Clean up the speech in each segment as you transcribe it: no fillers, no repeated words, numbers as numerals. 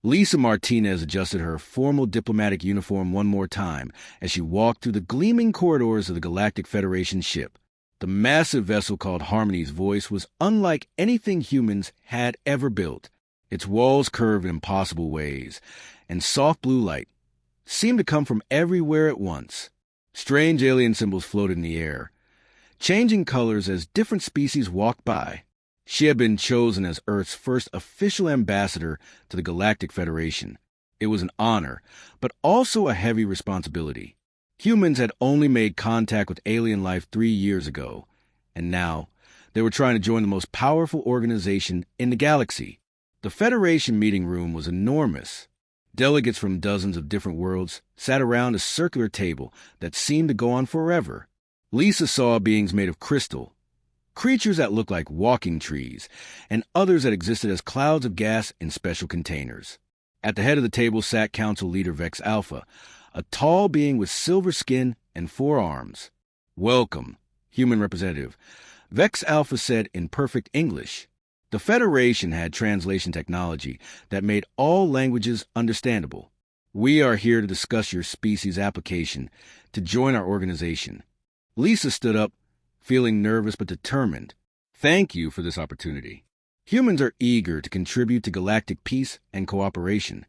Lisa Martinez adjusted her formal diplomatic uniform one more time as she walked through the gleaming corridors of the Galactic Federation ship. The massive vessel called Harmony's Voice was unlike anything humans had ever built. Its walls curved in impossible ways, and soft blue light seemed to come from everywhere at once. Strange alien symbols floated in the air, changing colors as different species walked by. She had been chosen as Earth's first official ambassador to the Galactic Federation. It was an honor, but also a heavy responsibility. Humans had only made contact with alien life 3 years ago, and now they were trying to join the most powerful organization in the galaxy. The Federation meeting room was enormous. Delegates from dozens of different worlds sat around a circular table that seemed to go on forever. Lisa saw beings made of crystal, creatures that looked like walking trees, and others that existed as clouds of gas in special containers. At the head of the table sat Council Leader Vex Alpha, a tall being with silver skin and 4 arms. "Welcome, human representative," Vex Alpha said in perfect English. The Federation had translation technology that made all languages understandable. "We are here to discuss your species' application to join our organization." Lisa stood up, feeling nervous but determined. "Thank you for this opportunity. Humans are eager to contribute to galactic peace and cooperation."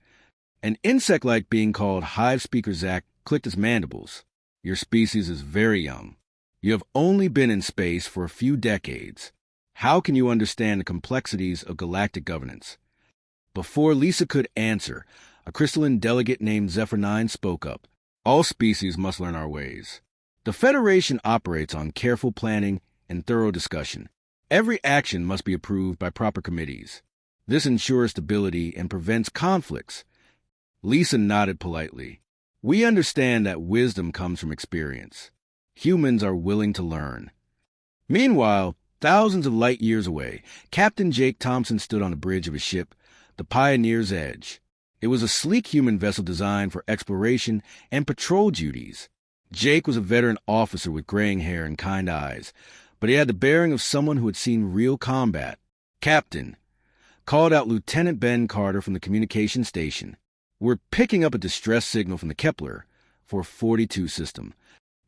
An insect-like being called Hive Speaker Zach clicked his mandibles. "Your species is very young. You have only been in space for a few decades. How can you understand the complexities of galactic governance?" Before Lisa could answer, a crystalline delegate named Zephyr 9 spoke up. "All species must learn our ways. The Federation operates on careful planning and thorough discussion. Every action must be approved by proper committees. This ensures stability and prevents conflicts." Lisa nodded politely. "We understand that wisdom comes from experience. Humans are willing to learn." Meanwhile, thousands of light years away, Captain Jake Thompson stood on the bridge of his ship, the Pioneer's Edge. It was a sleek human vessel designed for exploration and patrol duties. Jake was a veteran officer with graying hair and kind eyes, but he had the bearing of someone who had seen real combat. "Captain," called out Lieutenant Ben Carter from the communication station, "we're picking up a distress signal from the Kepler 442 system."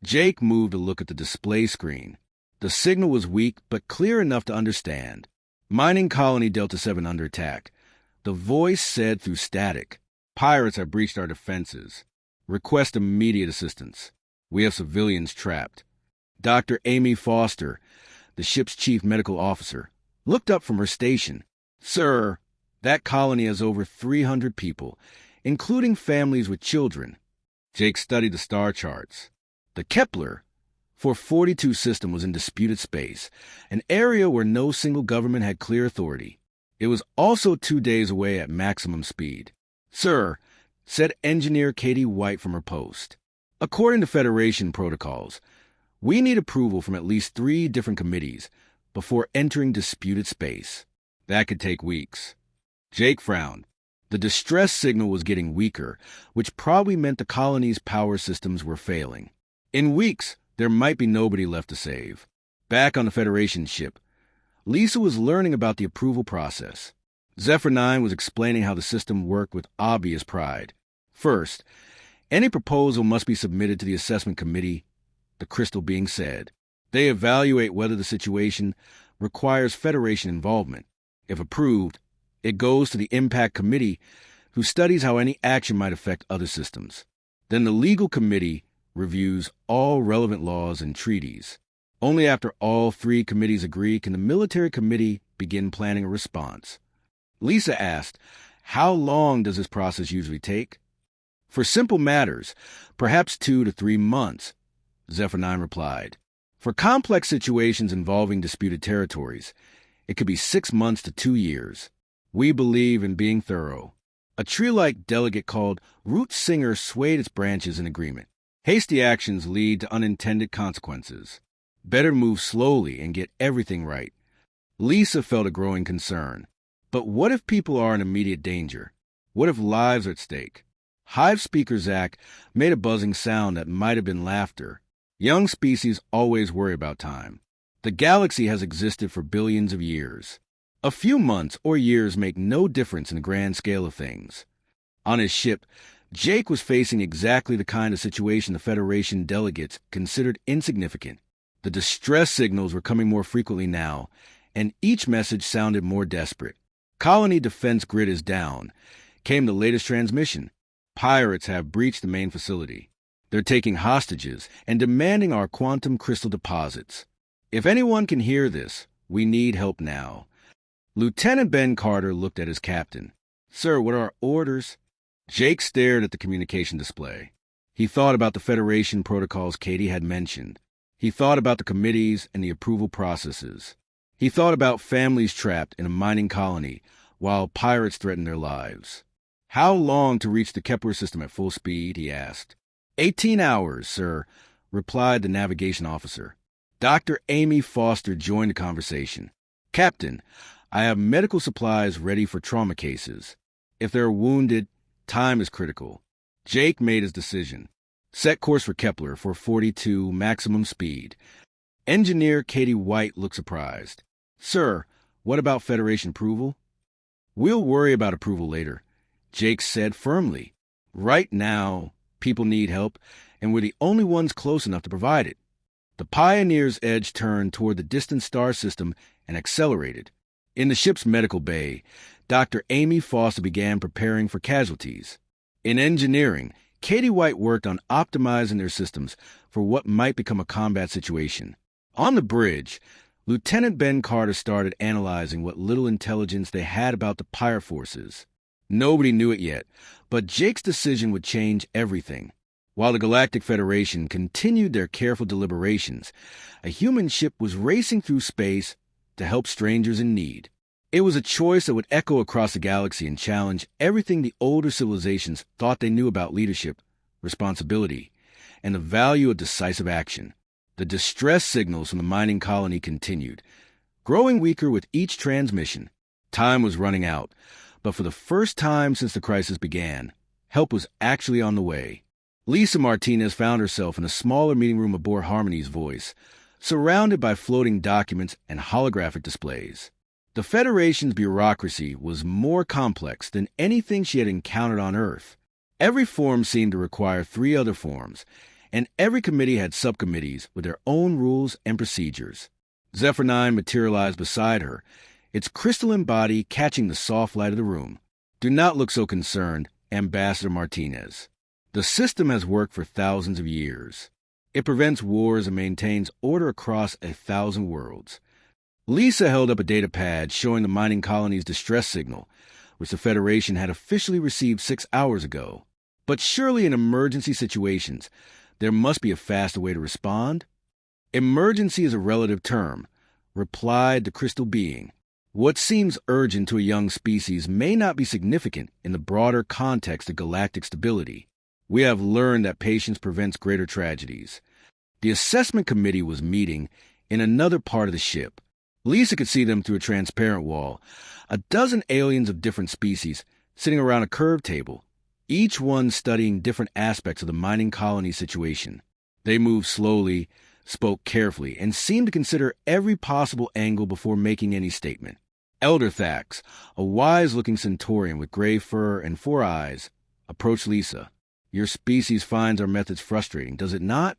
Jake moved to look at the display screen. The signal was weak, but clear enough to understand. "Mining Colony Delta 7 under attack." The voice said through static, "Pirates have breached our defenses. Request immediate assistance. We have civilians trapped." Dr. Amy Foster, the ship's chief medical officer, looked up from her station. "Sir, that colony has over 300 people, including families with children." Jake studied the star charts. The Kepler 442 system was in disputed space, an area where no single government had clear authority. It was also 2 days away at maximum speed. "Sir," said Engineer Katie White from her post, "according to Federation protocols, we need approval from at least 3 different committees before entering disputed space. That could take weeks." Jake frowned. The distress signal was getting weaker, which probably meant the colony's power systems were failing. In weeks, there might be nobody left to save. Back on the Federation ship, Lisa was learning about the approval process. Zephyr 9 was explaining how the system worked with obvious pride. First, any proposal must be submitted to the assessment committee, the crystal being said. They evaluate whether the situation requires Federation involvement. If approved, it goes to the Impact Committee, who studies how any action might affect other systems. Then the Legal Committee reviews all relevant laws and treaties. Only after all 3 committees agree can the Military Committee begin planning a response. Lisa asked, "How long does this process usually take?" "For simple matters, perhaps 2 to 3 months," Zephyr 9 replied. "For complex situations involving disputed territories, it could be 6 months to 2 years. We believe in being thorough." A tree-like delegate called Root Singer swayed its branches in agreement. "Hasty actions lead to unintended consequences. Better move slowly and get everything right." Lisa felt a growing concern. But what if people are in immediate danger? What if lives are at stake? Hive Speaker Zach made a buzzing sound that might have been laughter. Young species always worry about time. The galaxy has existed for billions of years. A few months or years make no difference in the grand scale of things. On his ship, Jake was facing exactly the kind of situation the Federation delegates considered insignificant. The distress signals were coming more frequently now, and each message sounded more desperate. Colony defense grid is down, came the latest transmission. Pirates have breached the main facility. They're taking hostages and demanding our quantum crystal deposits. If anyone can hear this, we need help now. Lieutenant Ben Carter looked at his captain. Sir, what are our orders? Jake stared at the communication display. He thought about the Federation protocols Katie had mentioned. He thought about the committees and the approval processes. He thought about families trapped in a mining colony while pirates threatened their lives. How long to reach the Kepler system at full speed, he asked. 18 hours, sir, replied the navigation officer. Dr. Amy Foster joined the conversation. Captain, I have medical supplies ready for trauma cases. If there are wounded, time is critical. Jake made his decision. Set course for Kepler for 42 maximum speed. Engineer Katie White looked surprised. Sir, what about Federation approval? We'll worry about approval later, Jake said firmly. Right now, people need help, and we're the only ones close enough to provide it. The Pioneer's edge turned toward the distant star system and accelerated. In the ship's medical bay, Dr. Amy Foster began preparing for casualties. In engineering, Katie White worked on optimizing their systems for what might become a combat situation. On the bridge, Lieutenant Ben Carter started analyzing what little intelligence they had about the pirate forces. Nobody knew it yet, but Jake's decision would change everything. While the Galactic Federation continued their careful deliberations, a human ship was racing through space to help strangers in need. It was a choice that would echo across the galaxy and challenge everything the older civilizations thought they knew about leadership, responsibility, and the value of decisive action. The distress signals from the mining colony continued, growing weaker with each transmission. Time was running out, but for the first time since the crisis began, help was actually on the way. Lisa Martinez found herself in a smaller meeting room aboard Harmony's Voice, surrounded by floating documents and holographic displays. The Federation's bureaucracy was more complex than anything she had encountered on Earth. Every form seemed to require 3 other forms, and every committee had subcommittees with their own rules and procedures. Zephyr 9 materialized beside her, its crystalline body catching the soft light of the room. Do not look so concerned, Ambassador Martinez. The system has worked for thousands of years. It prevents wars and maintains order across 1,000 worlds. Lisa held up a data pad showing the mining colony's distress signal, which the Federation had officially received 6 hours ago. But surely in emergency situations, there must be a faster way to respond. Emergency is a relative term, replied the crystal being. What seems urgent to a young species may not be significant in the broader context of galactic stability. We have learned that patience prevents greater tragedies. The assessment committee was meeting in another part of the ship. Lisa could see them through a transparent wall, a dozen aliens of different species sitting around a curved table, each one studying different aspects of the mining colony situation. They moved slowly, spoke carefully, and seemed to consider every possible angle before making any statement. Elder Thax, a wise-looking centaurian with gray fur and 4 eyes, approached Lisa. Your species finds our methods frustrating, does it not?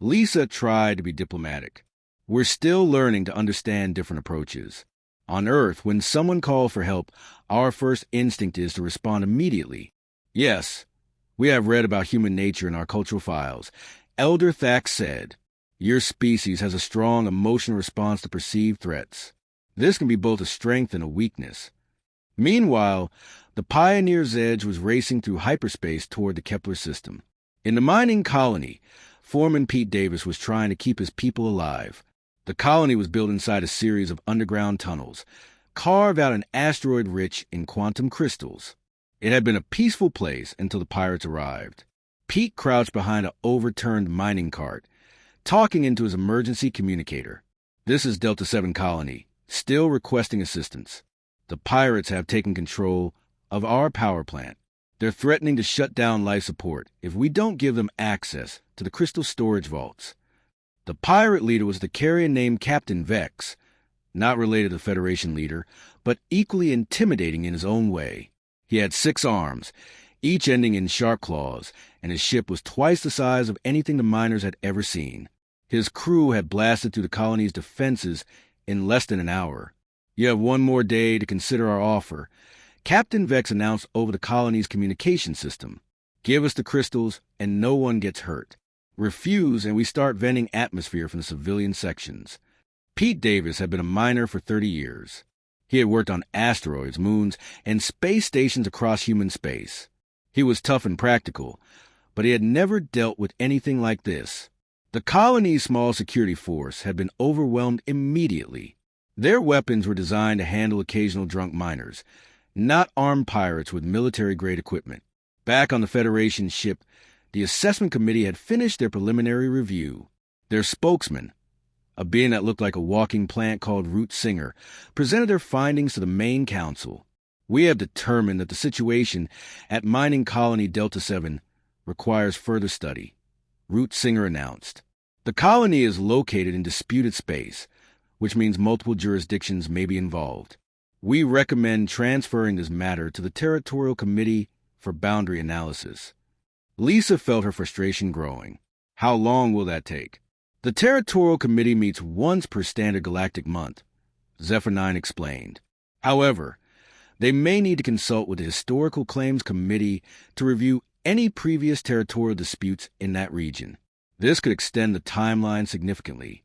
Lisa tried to be diplomatic. We're still learning to understand different approaches. On Earth, when someone calls for help, our first instinct is to respond immediately. Yes, we have read about human nature in our cultural files. Elder Thax said, your species has a strong emotional response to perceived threats. This can be both a strength and a weakness. Meanwhile, the Pioneer's Edge was racing through hyperspace toward the Kepler system. In the mining colony, Foreman Pete Davis was trying to keep his people alive. The colony was built inside a series of underground tunnels, carved out an asteroid rich in quantum crystals. It had been a peaceful place until the pirates arrived. Pete crouched behind an overturned mining cart, talking into his emergency communicator. This is Delta 7 Colony, still requesting assistance. The pirates have taken control of our power plant. They're threatening to shut down life support if we don't give them access to the crystal storage vaults. The pirate leader was the carrier named Captain Vex, not related to the Federation leader, but equally intimidating in his own way. He had 6 arms, each ending in sharp claws, and his ship was twice the size of anything the miners had ever seen. His crew had blasted through the colony's defenses in less than an hour. "You have one more day to consider our offer," Captain Vex announced over the colony's communication system. "Give us the crystals, and no one gets hurt. Refuse, and we start venting atmosphere from the civilian sections." Pete Davis had been a miner for 30 years. He had worked on asteroids, moons, and space stations across human space. He was tough and practical, but he had never dealt with anything like this. The colony's small security force had been overwhelmed immediately. Their weapons were designed to handle occasional drunk miners, not armed pirates with military-grade equipment. Back on the Federation ship, the assessment committee had finished their preliminary review. Their spokesman, a being that looked like a walking plant called Root Singer, presented their findings to the main council. "We have determined that the situation at mining colony Delta 7 requires further study," Root Singer announced. "The colony is located in disputed space, which means multiple jurisdictions may be involved. We recommend transferring this matter to the Territorial Committee for Boundary Analysis." Lisa felt her frustration growing. "How long will that take?" "The Territorial Committee meets once per standard galactic month," Zephyr explained. "However, they may need to consult with the Historical Claims Committee to review any previous territorial disputes in that region. This could extend the timeline significantly."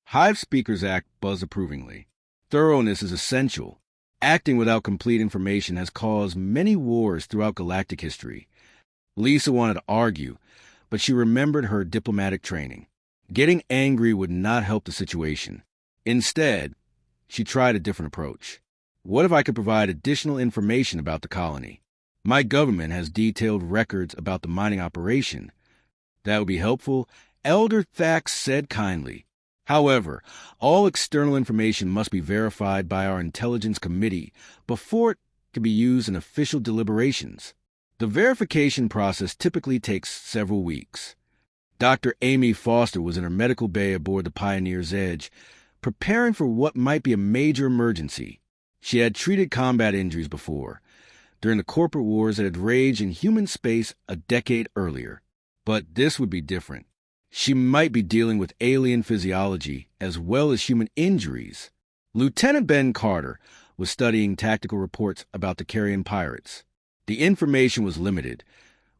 Hive Speakers Act buzzed approvingly. "Thoroughness is essential. Acting without complete information has caused many wars throughout galactic history." Lisa wanted to argue, but she remembered her diplomatic training. Getting angry would not help the situation. Instead, she tried a different approach. "What if I could provide additional information about the colony? My government has detailed records about the mining operation." "That would be helpful," Elder Thax said kindly. "However, all external information must be verified by our Intelligence Committee before it can be used in official deliberations. The verification process typically takes several weeks." Dr. Amy Foster was in her medical bay aboard the Pioneer's Edge, preparing for what might be a major emergency. She had treated combat injuries before, during the corporate wars that had raged in human space a decade earlier. But this would be different. She might be dealing with alien physiology as well as human injuries. Lieutenant Ben Carter was studying tactical reports about the Carrion pirates. The information was limited,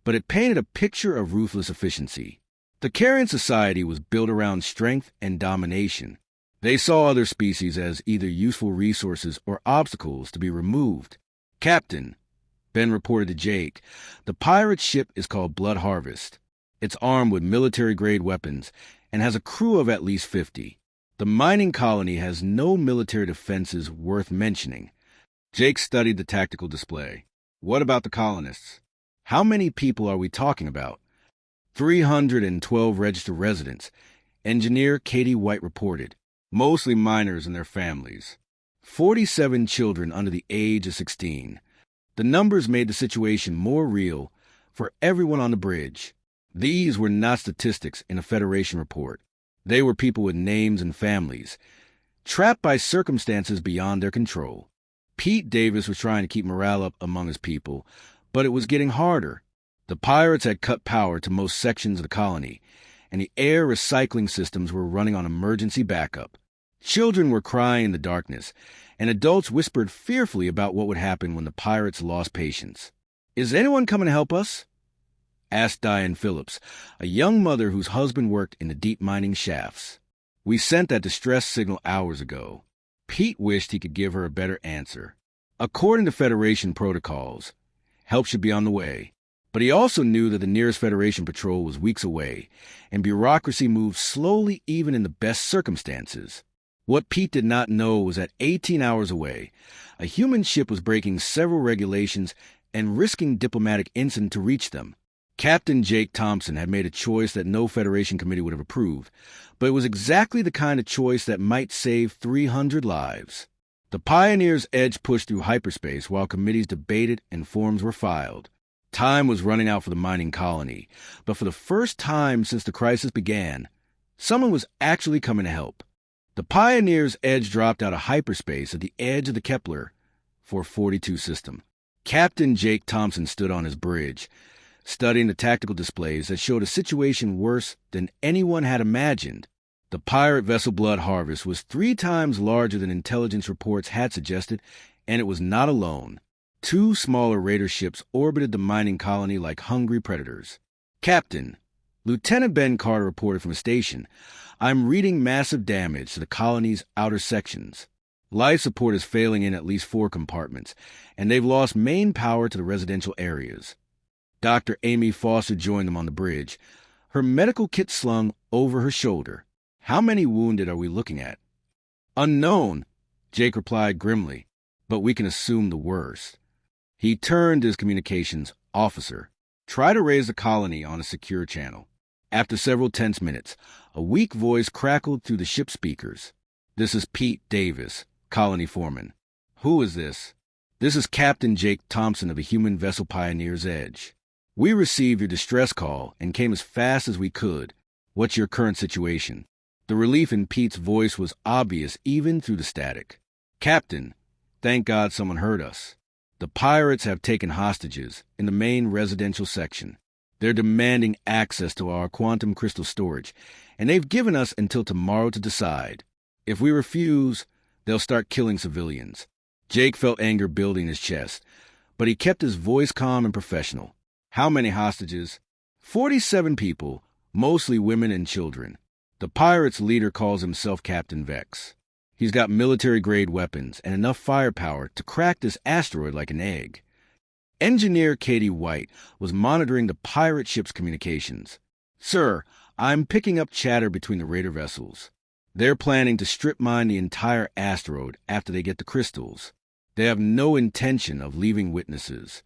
but it painted a picture of ruthless efficiency. The Carrion society was built around strength and domination. They saw other species as either useful resources or obstacles to be removed. "Captain," Ben reported to Jake, "the pirate ship is called Blood Harvest. It's armed with military-grade weapons and has a crew of at least 50. The mining colony has no military defenses worth mentioning." Jake studied the tactical display. "What about the colonists? How many people are we talking about?" 312 registered residents, Engineer Katie White reported, "mostly miners and their families. 47 children under the age of 16. The numbers made the situation more real for everyone on the bridge. These were not statistics in a Federation report. They were people with names and families, trapped by circumstances beyond their control." Pete Davis was trying to keep morale up among his people, but it was getting harder. The pirates had cut power to most sections of the colony, and the air recycling systems were running on emergency backup. Children were crying in the darkness, and adults whispered fearfully about what would happen when the pirates lost patience. "Is anyone coming to help us?" asked Diane Phillips, a young mother whose husband worked in the deep mining shafts. "We sent that distress signal hours ago." Pete wished he could give her a better answer. According to Federation protocols, help should be on the way. But he also knew that the nearest Federation patrol was weeks away, and bureaucracy moved slowly even in the best circumstances. What Pete did not know was that 18 hours away, a human ship was breaking several regulations and risking diplomatic incident to reach them. Captain Jake Thompson had made a choice that no Federation committee would have approved, but it was exactly the kind of choice that might save 300 lives. The Pioneer's Edge pushed through hyperspace while committees debated and forms were filed. Time was running out for the mining colony, but for the first time since the crisis began, someone was actually coming to help. The Pioneer's Edge dropped out of hyperspace at the edge of the Kepler 442 system. Captain Jake Thompson stood on his bridge, studying the tactical displays that showed a situation worse than anyone had imagined. The pirate vessel Blood Harvest was 3 times larger than intelligence reports had suggested, and it was not alone. 2 smaller raider ships orbited the mining colony like hungry predators. Captain, Lieutenant Ben Carter reported from a station, I'm reading massive damage to the colony's outer sections. Life support is failing in at least 4 compartments, and they've lost main power to the residential areas. Dr. Amy Foster joined them on the bridge, her medical kit slung over her shoulder. How many wounded are we looking at? Unknown, Jake replied grimly, but we can assume the worst. He turned to his communications officer. Try to raise the colony on a secure channel. After several tense minutes, a weak voice crackled through the ship speakers. This is Pete Davis, colony foreman. Who is this? This is Captain Jake Thompson of the Human Vessel Pioneer's Edge. We received your distress call and came as fast as we could. What's your current situation? The relief in Pete's voice was obvious even through the static. Captain, thank God someone heard us. The pirates have taken hostages in the main residential section. They're demanding access to our quantum crystal storage, and they've given us until tomorrow to decide. If we refuse, they'll start killing civilians. Jake felt anger building in his chest, but he kept his voice calm and professional. How many hostages? 47 people, mostly women and children. The pirates' leader calls himself Captain Vex. He's got military-grade weapons and enough firepower to crack this asteroid like an egg. Engineer Katie White was monitoring the pirate ship's communications. Sir, I'm picking up chatter between the raider vessels. They're planning to strip mine the entire asteroid after they get the crystals. They have no intention of leaving witnesses.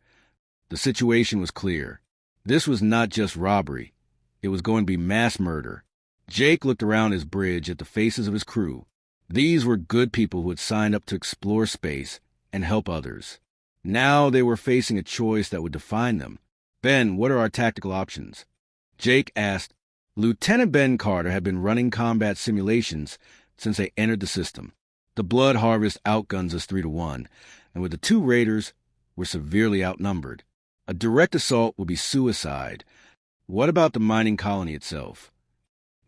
The situation was clear. This was not just robbery. It was going to be mass murder. Jake looked around his bridge at the faces of his crew. These were good people who had signed up to explore space and help others. Now they were facing a choice that would define them. Ben, what are our tactical options? Jake asked. Lieutenant Ben Carter had been running combat simulations since they entered the system. The Blood Harvest outguns us 3-1, and with the 2 raiders, we're severely outnumbered. A direct assault would be suicide. What about the mining colony itself?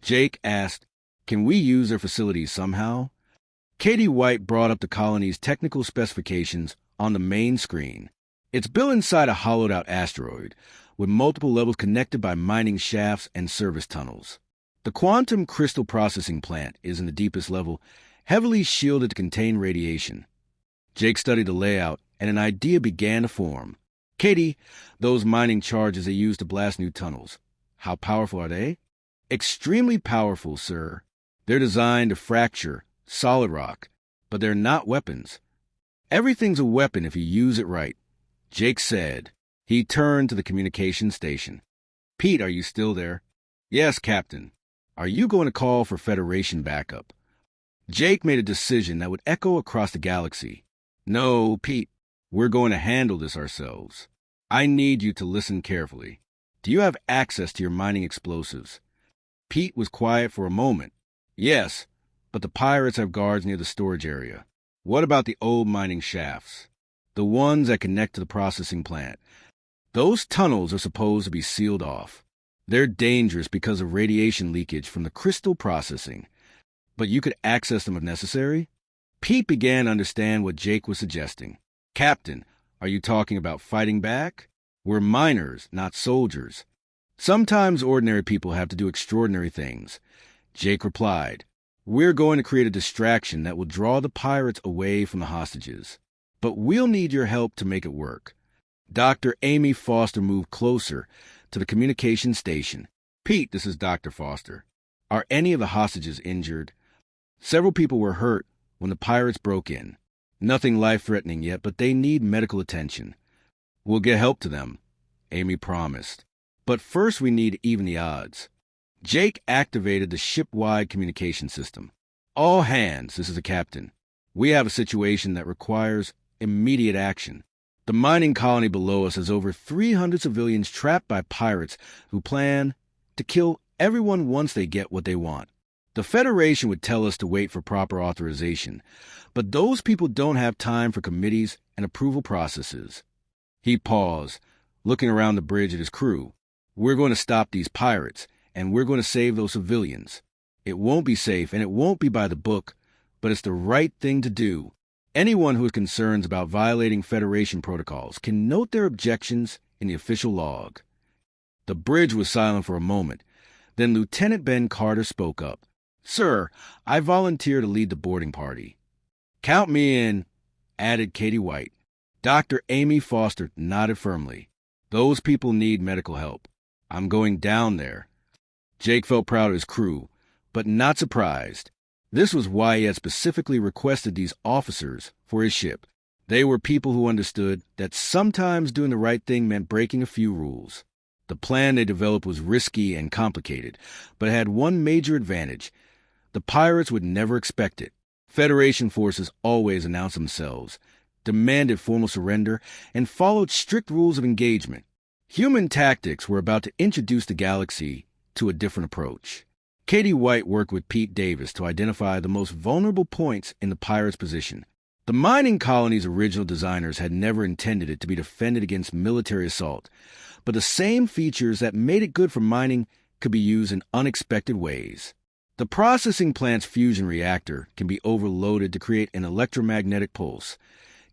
Jake asked, can we use their facilities somehow? Katie White brought up the colony's technical specifications on the main screen. It's built inside a hollowed-out asteroid, with multiple levels connected by mining shafts and service tunnels. The quantum crystal processing plant is in the deepest level, heavily shielded to contain radiation. Jake studied the layout, and an idea began to form. Katie, those mining charges they use to blast new tunnels, how powerful are they? Extremely powerful, sir. They're designed to fracture solid rock, but they're not weapons. Everything's a weapon if you use it right, Jake said. He turned to the communication station. Pete, are you still there? Yes, Captain. Are you going to call for Federation backup? Jake made a decision that would echo across the galaxy. No, Pete, we're going to handle this ourselves. I need you to listen carefully. Do you have access to your mining explosives? Pete was quiet for a moment. Yes, but the pirates have guards near the storage area. What about the old mining shafts? The ones that connect to the processing plant. Those tunnels are supposed to be sealed off. They're dangerous because of radiation leakage from the crystal processing. But you could access them if necessary? Pete began to understand what Jake was suggesting. Captain, are you talking about fighting back? We're miners, not soldiers. Sometimes ordinary people have to do extraordinary things. Jake replied, we're going to create a distraction that will draw the pirates away from the hostages. But we'll need your help to make it work. Dr. Amy Foster moved closer to the communication station. Pete, this is Dr. Foster. Are any of the hostages injured? Several people were hurt when the pirates broke in. Nothing life-threatening yet, but they need medical attention. We'll get help to them, Amy promised. But first we need to even the odds. Jake activated the ship-wide communication system. All hands, this is the captain. We have a situation that requires immediate action. The mining colony below us has over 300 civilians trapped by pirates who plan to kill everyone once they get what they want. The Federation would tell us to wait for proper authorization, but those people don't have time for committees and approval processes. He paused, looking around the bridge at his crew. "We're going to stop these pirates, and we're going to save those civilians. It won't be safe, and it won't be by the book, but it's the right thing to do. Anyone who has concerns about violating Federation protocols can note their objections in the official log." The bridge was silent for a moment. Then Lieutenant Ben Carter spoke up. "Sir, I volunteer to lead the boarding party." "Count me in," added Katie White. Dr. Amy Foster nodded firmly. "Those people need medical help. I'm going down there." Jake felt proud of his crew, but not surprised. This was why he had specifically requested these officers for his ship. They were people who understood that sometimes doing the right thing meant breaking a few rules. The plan they developed was risky and complicated, but had one major advantage. The pirates would never expect it. Federation forces always announced themselves, demanded formal surrender, and followed strict rules of engagement. Human tactics were about to introduce the galaxy to a different approach. Katie White worked with Pete Davis to identify the most vulnerable points in the pirates' position. The mining colony's original designers had never intended it to be defended against military assault, but the same features that made it good for mining could be used in unexpected ways. The processing plant's fusion reactor can be overloaded to create an electromagnetic pulse.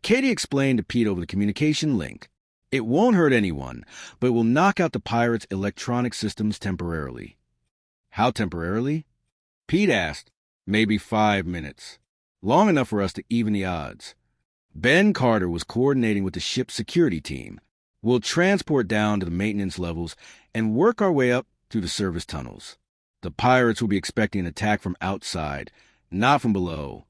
Katie explained to Pete over the communication link. It won't hurt anyone, but it will knock out the pirates' electronic systems temporarily. How temporarily? Pete asked. Maybe 5 minutes. Long enough for us to even the odds. Ben Carter was coordinating with the ship's security team. We'll transport down to the maintenance levels and work our way up through the service tunnels. The pirates will be expecting an attack from outside, not from below.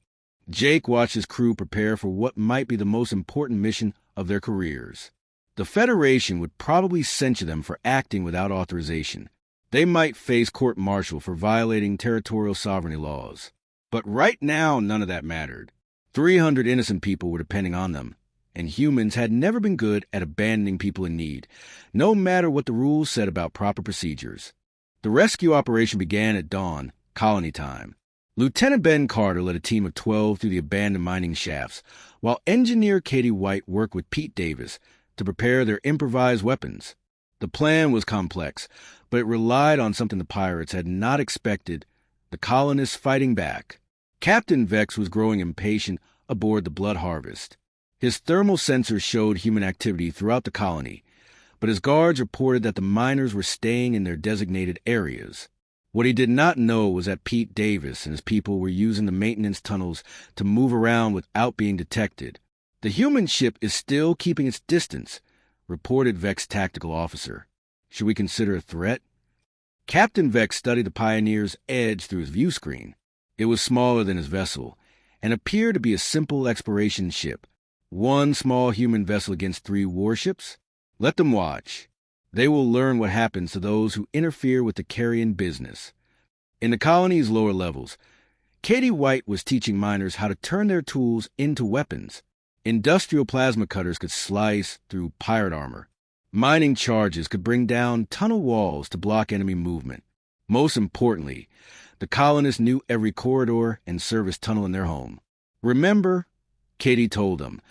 Jake watched his crew prepare for what might be the most important mission of their careers. The Federation would probably censure them for acting without authorization. They might face court-martial for violating territorial sovereignty laws. But right now, none of that mattered. 300 innocent people were depending on them, and humans had never been good at abandoning people in need, no matter what the rules said about proper procedures. The rescue operation began at dawn, colony time. Lieutenant Ben Carter led a team of 12 through the abandoned mining shafts, while engineer Katie White worked with Pete Davis to prepare their improvised weapons. The plan was complex, but it relied on something the pirates had not expected: the colonists fighting back. Captain Vex was growing impatient aboard the Blood Harvest. His thermal sensors showed human activity throughout the colony, but his guards reported that the miners were staying in their designated areas. What he did not know was that Pete Davis and his people were using the maintenance tunnels to move around without being detected. "The human ship is still keeping its distance," reported Vex's tactical officer. "Should we consider a threat?" Captain Vex studied the Pioneer's edge through his view screen. It was smaller than his vessel, and appeared to be a simple exploration ship. One small human vessel against 3 warships? Let them watch. They will learn what happens to those who interfere with the carrion business. In the colony's lower levels, Katie White was teaching miners how to turn their tools into weapons. Industrial plasma cutters could slice through pirate armor. Mining charges could bring down tunnel walls to block enemy movement. Most importantly, the colonists knew every corridor and service tunnel in their home. "Remember," Katie told them,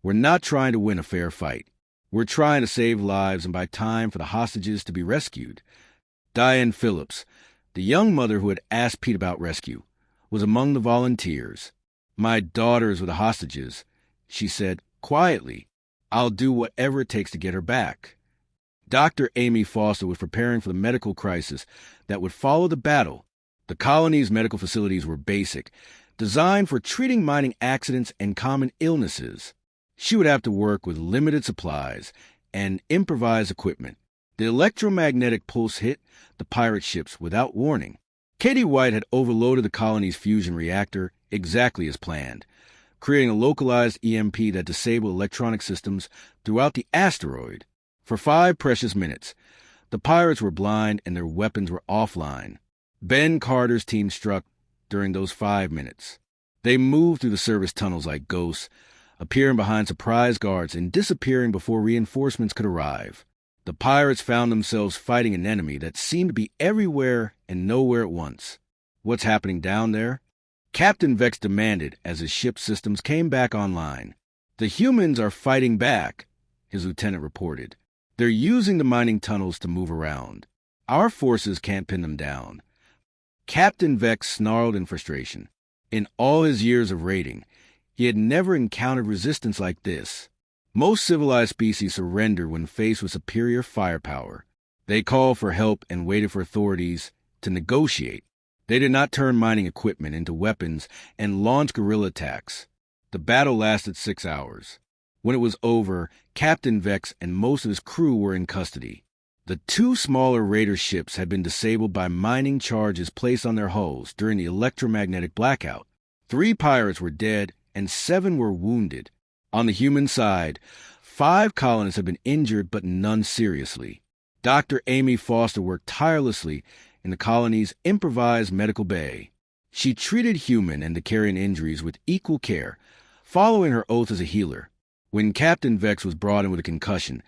"we're not trying to win a fair fight. We're trying to save lives and buy time for the hostages to be rescued." Diane Phillips, the young mother who had asked Pete about rescue, was among the volunteers. "My daughters were the hostages," she said quietly. "I'll do whatever it takes to get her back." Dr. Amy Foster was preparing for the medical crisis that would follow the battle. The colony's medical facilities were basic, designed for treating mining accidents and common illnesses. She would have to work with limited supplies and improvised equipment. The electromagnetic pulse hit the pirate ships without warning. Katie White had overloaded the colony's fusion reactor exactly as planned, creating a localized EMP that disabled electronic systems throughout the asteroid. For 5 precious minutes, the pirates were blind and their weapons were offline. Ben Carter's team struck during those 5 minutes. They moved through the service tunnels like ghosts, appearing behind surprise guards and disappearing before reinforcements could arrive. The pirates found themselves fighting an enemy that seemed to be everywhere and nowhere at once. "What's happening down there?" Captain Vex demanded as his ship systems came back online. "The humans are fighting back," his lieutenant reported. "They're using the mining tunnels to move around. Our forces can't pin them down." Captain Vex snarled in frustration. In all his years of raiding, he had never encountered resistance like this. Most civilized species surrender when faced with superior firepower. They called for help and waited for authorities to negotiate. They did not turn mining equipment into weapons and launch guerrilla attacks. The battle lasted 6 hours. When it was over, Captain Vex and most of his crew were in custody. The 2 smaller raider ships had been disabled by mining charges placed on their hulls during the electromagnetic blackout. 3 pirates were dead and 7 were wounded. On the human side, 5 colonists had been injured, but none seriously. Dr. Amy Foster worked tirelessly in the colony's improvised medical bay. She treated human and Dicarian injuries with equal care, following her oath as a healer. When Captain Vex was brought in with a concussion,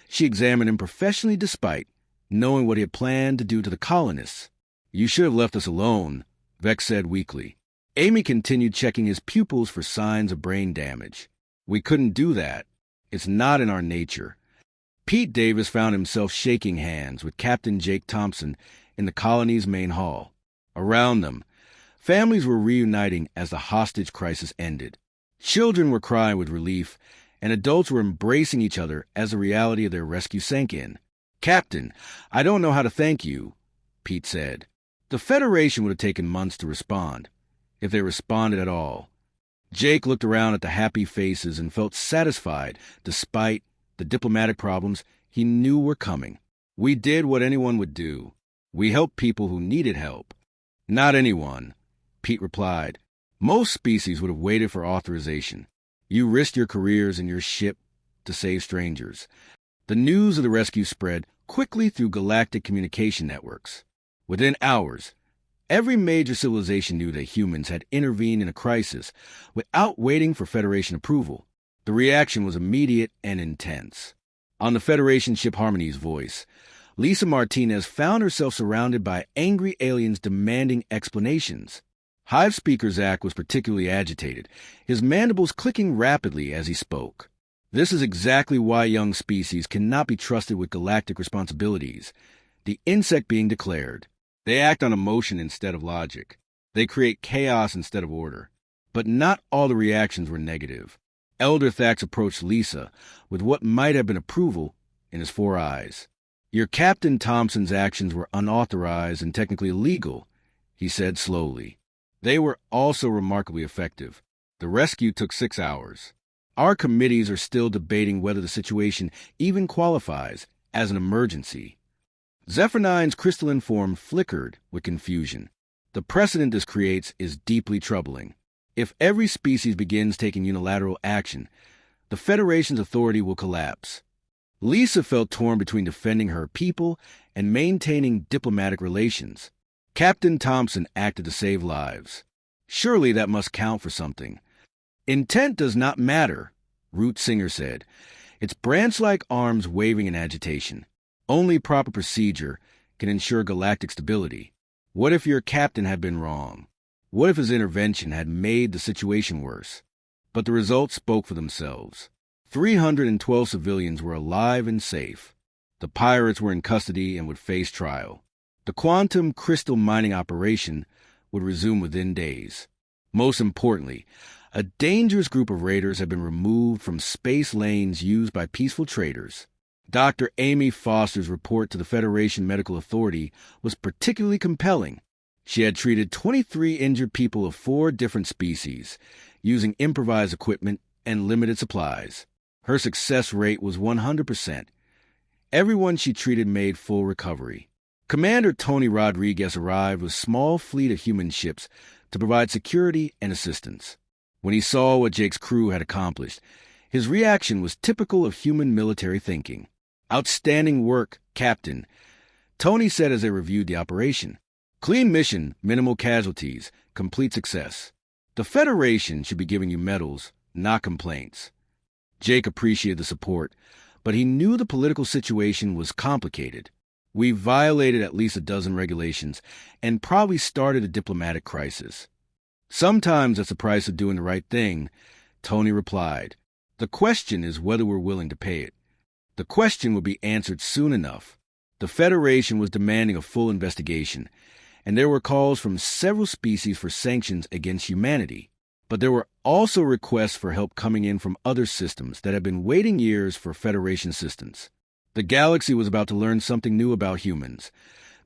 she examined him professionally despite knowing what he had planned to do to the colonists. "You should have left us alone," Vex said weakly. Amy continued checking his pupils for signs of brain damage. "We couldn't do that. It's not in our nature." Pete Davis found himself shaking hands with Captain Jake Thompson in the colony's main hall. Around them, families were reuniting as the hostage crisis ended. Children were crying with relief, and adults were embracing each other as the reality of their rescue sank in. "Captain, I don't know how to thank you," Pete said. The Federation would have taken months to respond, if they responded at all. Jake looked around at the happy faces and felt satisfied despite the diplomatic problems he knew were coming. "We did what anyone would do. We helped people who needed help." "Not anyone," Pete replied. "Most species would have waited for authorization. You risked your careers and your ship to save strangers." The news of the rescue spread quickly through galactic communication networks. Within hours, every major civilization knew that humans had intervened in a crisis without waiting for Federation approval. The reaction was immediate and intense. On the Federation ship Harmony's Voice, Lisa Martinez found herself surrounded by angry aliens demanding explanations. Hive Speaker Zach was particularly agitated, his mandibles clicking rapidly as he spoke. "This is exactly why young species cannot be trusted with galactic responsibilities. The insect being declared. They act on emotion instead of logic. They create chaos instead of order." But not all the reactions were negative. Elder Thax approached Lisa with what might have been approval in his 4 eyes. "Your Captain Thompson's actions were unauthorized and technically illegal," he said slowly. "They were also remarkably effective. The rescue took 6 hours. Our committees are still debating whether the situation even qualifies as an emergency." Zephyr-9's crystalline form flickered with confusion. "The precedent this creates is deeply troubling. If every species begins taking unilateral action, the Federation's authority will collapse." Lisa felt torn between defending her people and maintaining diplomatic relations. Captain Thompson acted to save lives. Surely that must count for something. "Intent does not matter," Root Singer said, its branch-like arms waving in agitation. "Only proper procedure can ensure galactic stability. What if your captain had been wrong? What if his intervention had made the situation worse?" But the results spoke for themselves. 312 civilians were alive and safe. The pirates were in custody and would face trial. The quantum crystal mining operation would resume within days. Most importantly, a dangerous group of raiders had been removed from space lanes used by peaceful traders. Dr. Amy Foster's report to the Federation Medical Authority was particularly compelling. She had treated 23 injured people of 4 different species, using improvised equipment and limited supplies. Her success rate was 100%. Everyone she treated made full recovery. Commander Tony Rodriguez arrived with a small fleet of human ships to provide security and assistance. When he saw what Jake's crew had accomplished, his reaction was typical of human military thinking. "Outstanding work, Captain," Tony said as they reviewed the operation. "Clean mission, minimal casualties, complete success. The Federation should be giving you medals, not complaints." Jake appreciated the support, but he knew the political situation was complicated. "We violated at least a dozen regulations and probably started a diplomatic crisis." "Sometimes that's the price of doing the right thing," Tony replied. "The question is whether we're willing to pay it." The question would be answered soon enough. The Federation was demanding a full investigation, and there were calls from several species for sanctions against humanity. But there were also requests for help coming in from other systems that had been waiting years for Federation assistance. The galaxy was about to learn something new about humans.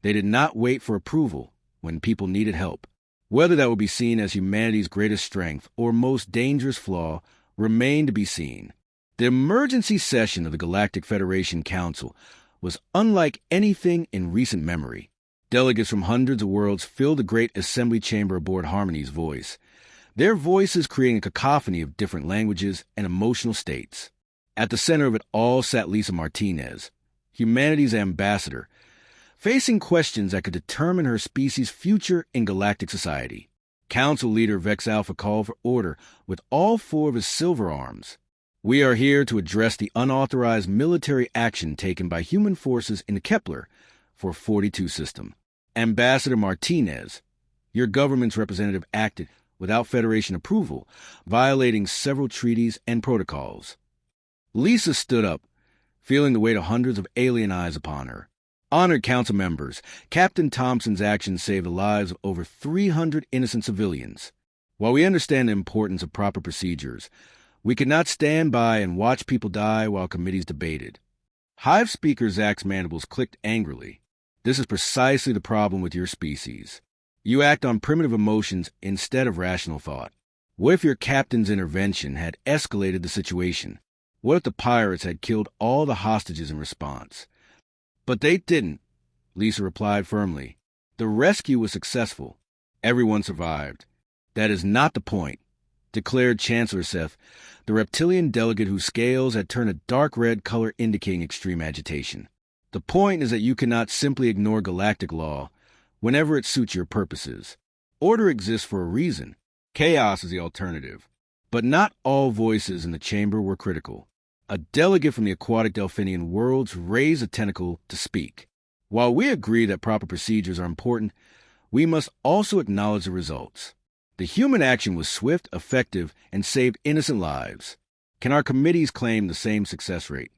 They did not wait for approval when people needed help. Whether that would be seen as humanity's greatest strength or most dangerous flaw remained to be seen. The emergency session of the Galactic Federation Council was unlike anything in recent memory. Delegates from hundreds of worlds filled the great assembly chamber aboard Harmony's voice, their voices creating a cacophony of different languages and emotional states. At the center of it all sat Lisa Martinez, humanity's ambassador, facing questions that could determine her species' future in galactic society. Council leader Vex Alpha called for order with all four of his silver arms. We are here to address the unauthorized military action taken by human forces in Kepler for 42 system. Ambassador Martinez, your government's representative acted without Federation approval, violating several treaties and protocols. Lisa stood up, feeling the weight of hundreds of alien eyes upon her. Honored council members, Captain Thompson's actions saved the lives of over 300 innocent civilians. While we understand the importance of proper procedures, we cannot stand by and watch people die while committees debated. Hive Speaker Zach's mandibles clicked angrily. This is precisely the problem with your species. You act on primitive emotions instead of rational thought. What if your captain's intervention had escalated the situation? What if the pirates had killed all the hostages in response? But they didn't, Lisa replied firmly. The rescue was successful. Everyone survived. That is not the point, declared Chancellor Seth, the reptilian delegate whose scales had turned a dark red color indicating extreme agitation. The point is that you cannot simply ignore galactic law whenever it suits your purposes. Order exists for a reason. Chaos is the alternative. But not all voices in the chamber were critical. A delegate from the aquatic Delphinian worlds raised a tentacle to speak. While we agree that proper procedures are important, we must also acknowledge the results. The human action was swift, effective, and saved innocent lives. Can our committees claim the same success rate?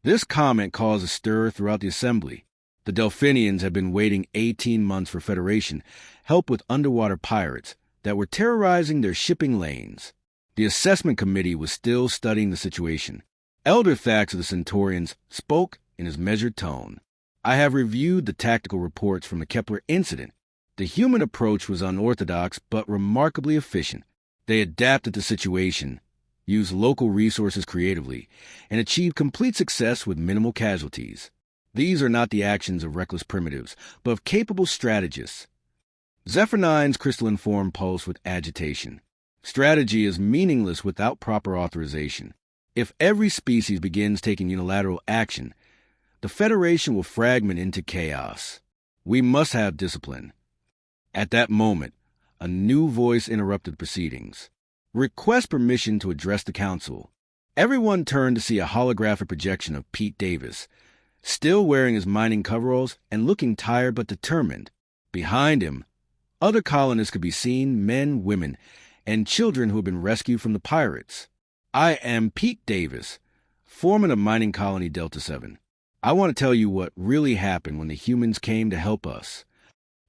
This comment caused a stir throughout the assembly. The Delphinians had been waiting 18 months for Federation help with underwater pirates that were terrorizing their shipping lanes. The assessment committee was still studying the situation. Elder Thax of the Centaurians spoke in his measured tone. I have reviewed the tactical reports from the Kepler incident. The human approach was unorthodox but remarkably efficient. They adapted the situation, used local resources creatively, and achieved complete success with minimal casualties. These are not the actions of reckless primitives, but of capable strategists. Zephyr 9's crystalline form pulsed with agitation. Strategy is meaningless without proper authorization. If every species begins taking unilateral action, the Federation will fragment into chaos. We must have discipline. At that moment, a new voice interrupted proceedings. Request permission to address the council. Everyone turned to see a holographic projection of Pete Davis, still wearing his mining coveralls and looking tired but determined. Behind him, other colonists could be seen, men, women, and children who had been rescued from the pirates. I am Pete Davis, foreman of Mining Colony Delta 7. I want to tell you what really happened when the humans came to help us.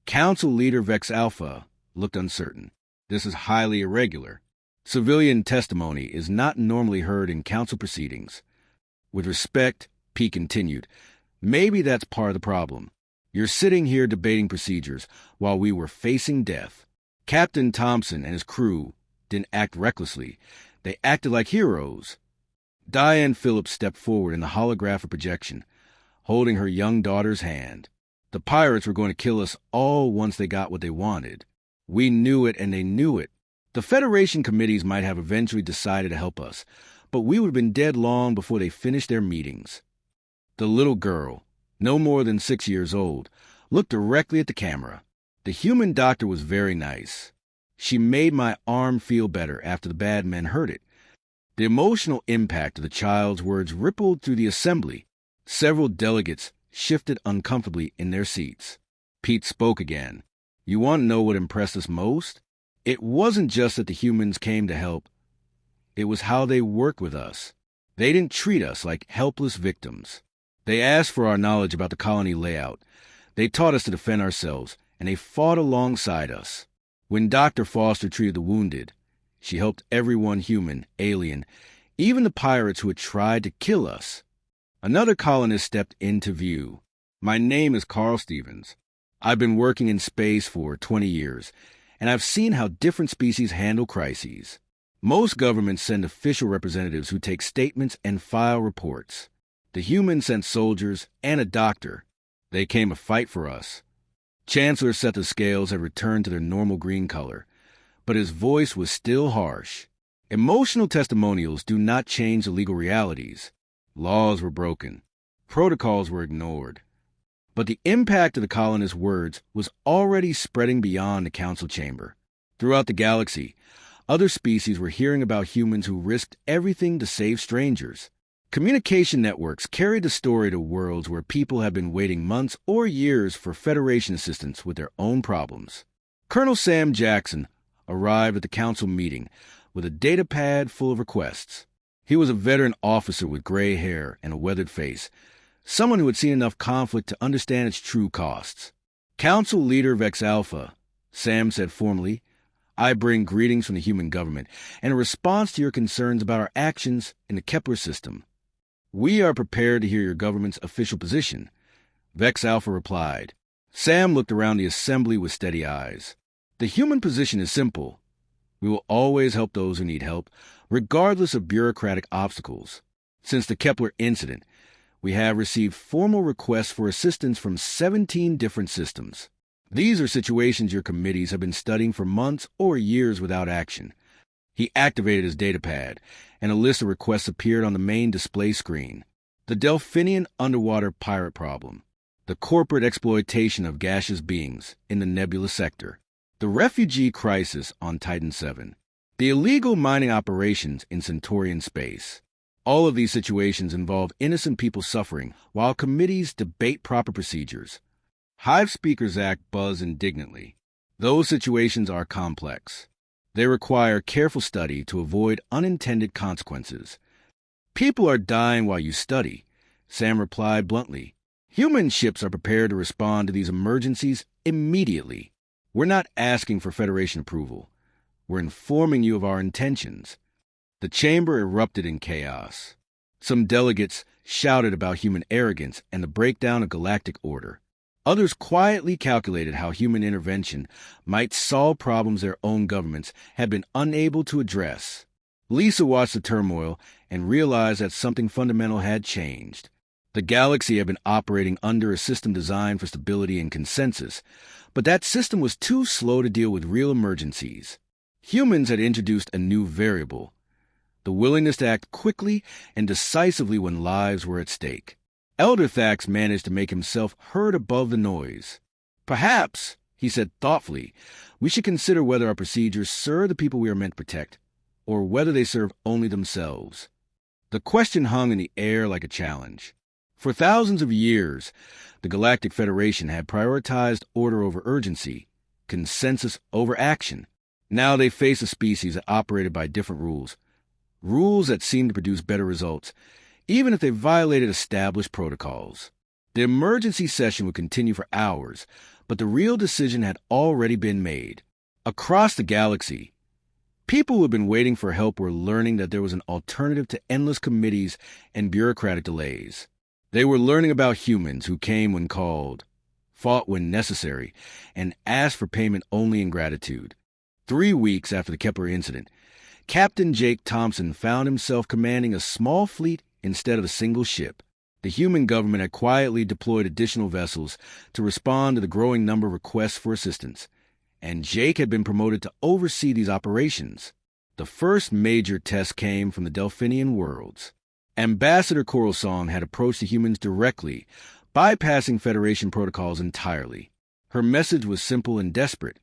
Council leader Vex Alpha looked uncertain. This is highly irregular. Civilian testimony is not normally heard in council proceedings. With respect, Pete continued, maybe that's part of the problem. You're sitting here debating procedures while we were facing death. Captain Thompson and his crew didn't act recklessly. They acted like heroes. Diane Phillips stepped forward in the holographic projection, holding her young daughter's hand. The pirates were going to kill us all once they got what they wanted. We knew it and they knew it. The Federation committees might have eventually decided to help us, but we would have been dead long before they finished their meetings. The little girl, no more than 6 years old, looked directly at the camera. The human doctor was very nice. She made my arm feel better after the bad men heard it. The emotional impact of the child's words rippled through the assembly. Several delegates shifted uncomfortably in their seats. Pete spoke again. You want to know what impressed us most? It wasn't just that the humans came to help. It was how they worked with us. They didn't treat us like helpless victims. They asked for our knowledge about the colony layout. They taught us to defend ourselves, and they fought alongside us. When Dr. Foster treated the wounded, she helped everyone human, alien, even the pirates who had tried to kill us. Another colonist stepped into view. My name is Carl Stevens. I've been working in space for 20 years, and I've seen how different species handle crises. Most governments send official representatives who take statements and file reports. The humans sent soldiers and a doctor. They came to fight for us. Chancellor set the scales had returned to their normal green color, but his voice was still harsh. Emotional testimonials do not change the legal realities. Laws were broken. Protocols were ignored. But the impact of the colonists' words was already spreading beyond the council chamber. Throughout the galaxy, other species were hearing about humans who risked everything to save strangers. Communication networks carried the story to worlds where people have been waiting months or years for Federation assistance with their own problems. Colonel Sam Jackson arrived at the council meeting with a data pad full of requests. He was a veteran officer with gray hair and a weathered face, someone who had seen enough conflict to understand its true costs. Council Leader Vex Alpha, Sam said formally, I bring greetings from the human government and a response to your concerns about our actions in the Kepler system. We are prepared to hear your government's official position, Vex Alpha replied. Sam looked around the assembly with steady eyes. The human position is simple. We will always help those who need help, regardless of bureaucratic obstacles. Since the Kepler incident, we have received formal requests for assistance from 17 different systems. These are situations your committees have been studying for months or years without action. He activated his datapad, and a list of requests appeared on the main display screen. The Delphinian underwater pirate problem, the corporate exploitation of gaseous beings in the nebula sector, the refugee crisis on Titan VII, the illegal mining operations in Centaurian space. All of these situations involve innocent people suffering while committees debate proper procedures. Hive Speaker Zach buzzed indignantly. Those situations are complex. They require careful study to avoid unintended consequences. People are dying while you study, Sam replied bluntly. Human ships are prepared to respond to these emergencies immediately. We're not asking for Federation approval. We're informing you of our intentions. The chamber erupted in chaos. Some delegates shouted about human arrogance and the breakdown of galactic order. Others quietly calculated how human intervention might solve problems their own governments had been unable to address. Lisa watched the turmoil and realized that something fundamental had changed. The galaxy had been operating under a system designed for stability and consensus, but that system was too slow to deal with real emergencies. Humans had introduced a new variable, the willingness to act quickly and decisively when lives were at stake. Elder Thax managed to make himself heard above the noise. Perhaps, he said thoughtfully, we should consider whether our procedures serve the people we are meant to protect, or whether they serve only themselves. The question hung in the air like a challenge. For thousands of years, the Galactic Federation had prioritized order over urgency, consensus over action. Now they face a species that operated by different rules that seemed to produce better results, even if they violated established protocols. The emergency session would continue for hours, but the real decision had already been made. Across the galaxy, people who had been waiting for help were learning that there was an alternative to endless committees and bureaucratic delays. They were learning about humans who came when called, fought when necessary, and asked for payment only in gratitude. 3 weeks after the Kepler incident, Captain Jake Thompson found himself commanding a small fleet instead of a single ship. The human government had quietly deployed additional vessels to respond to the growing number of requests for assistance, and Jake had been promoted to oversee these operations. The first major test came from the Delphinian worlds. Ambassador Coralsong had approached the humans directly, bypassing Federation protocols entirely. Her message was simple and desperate.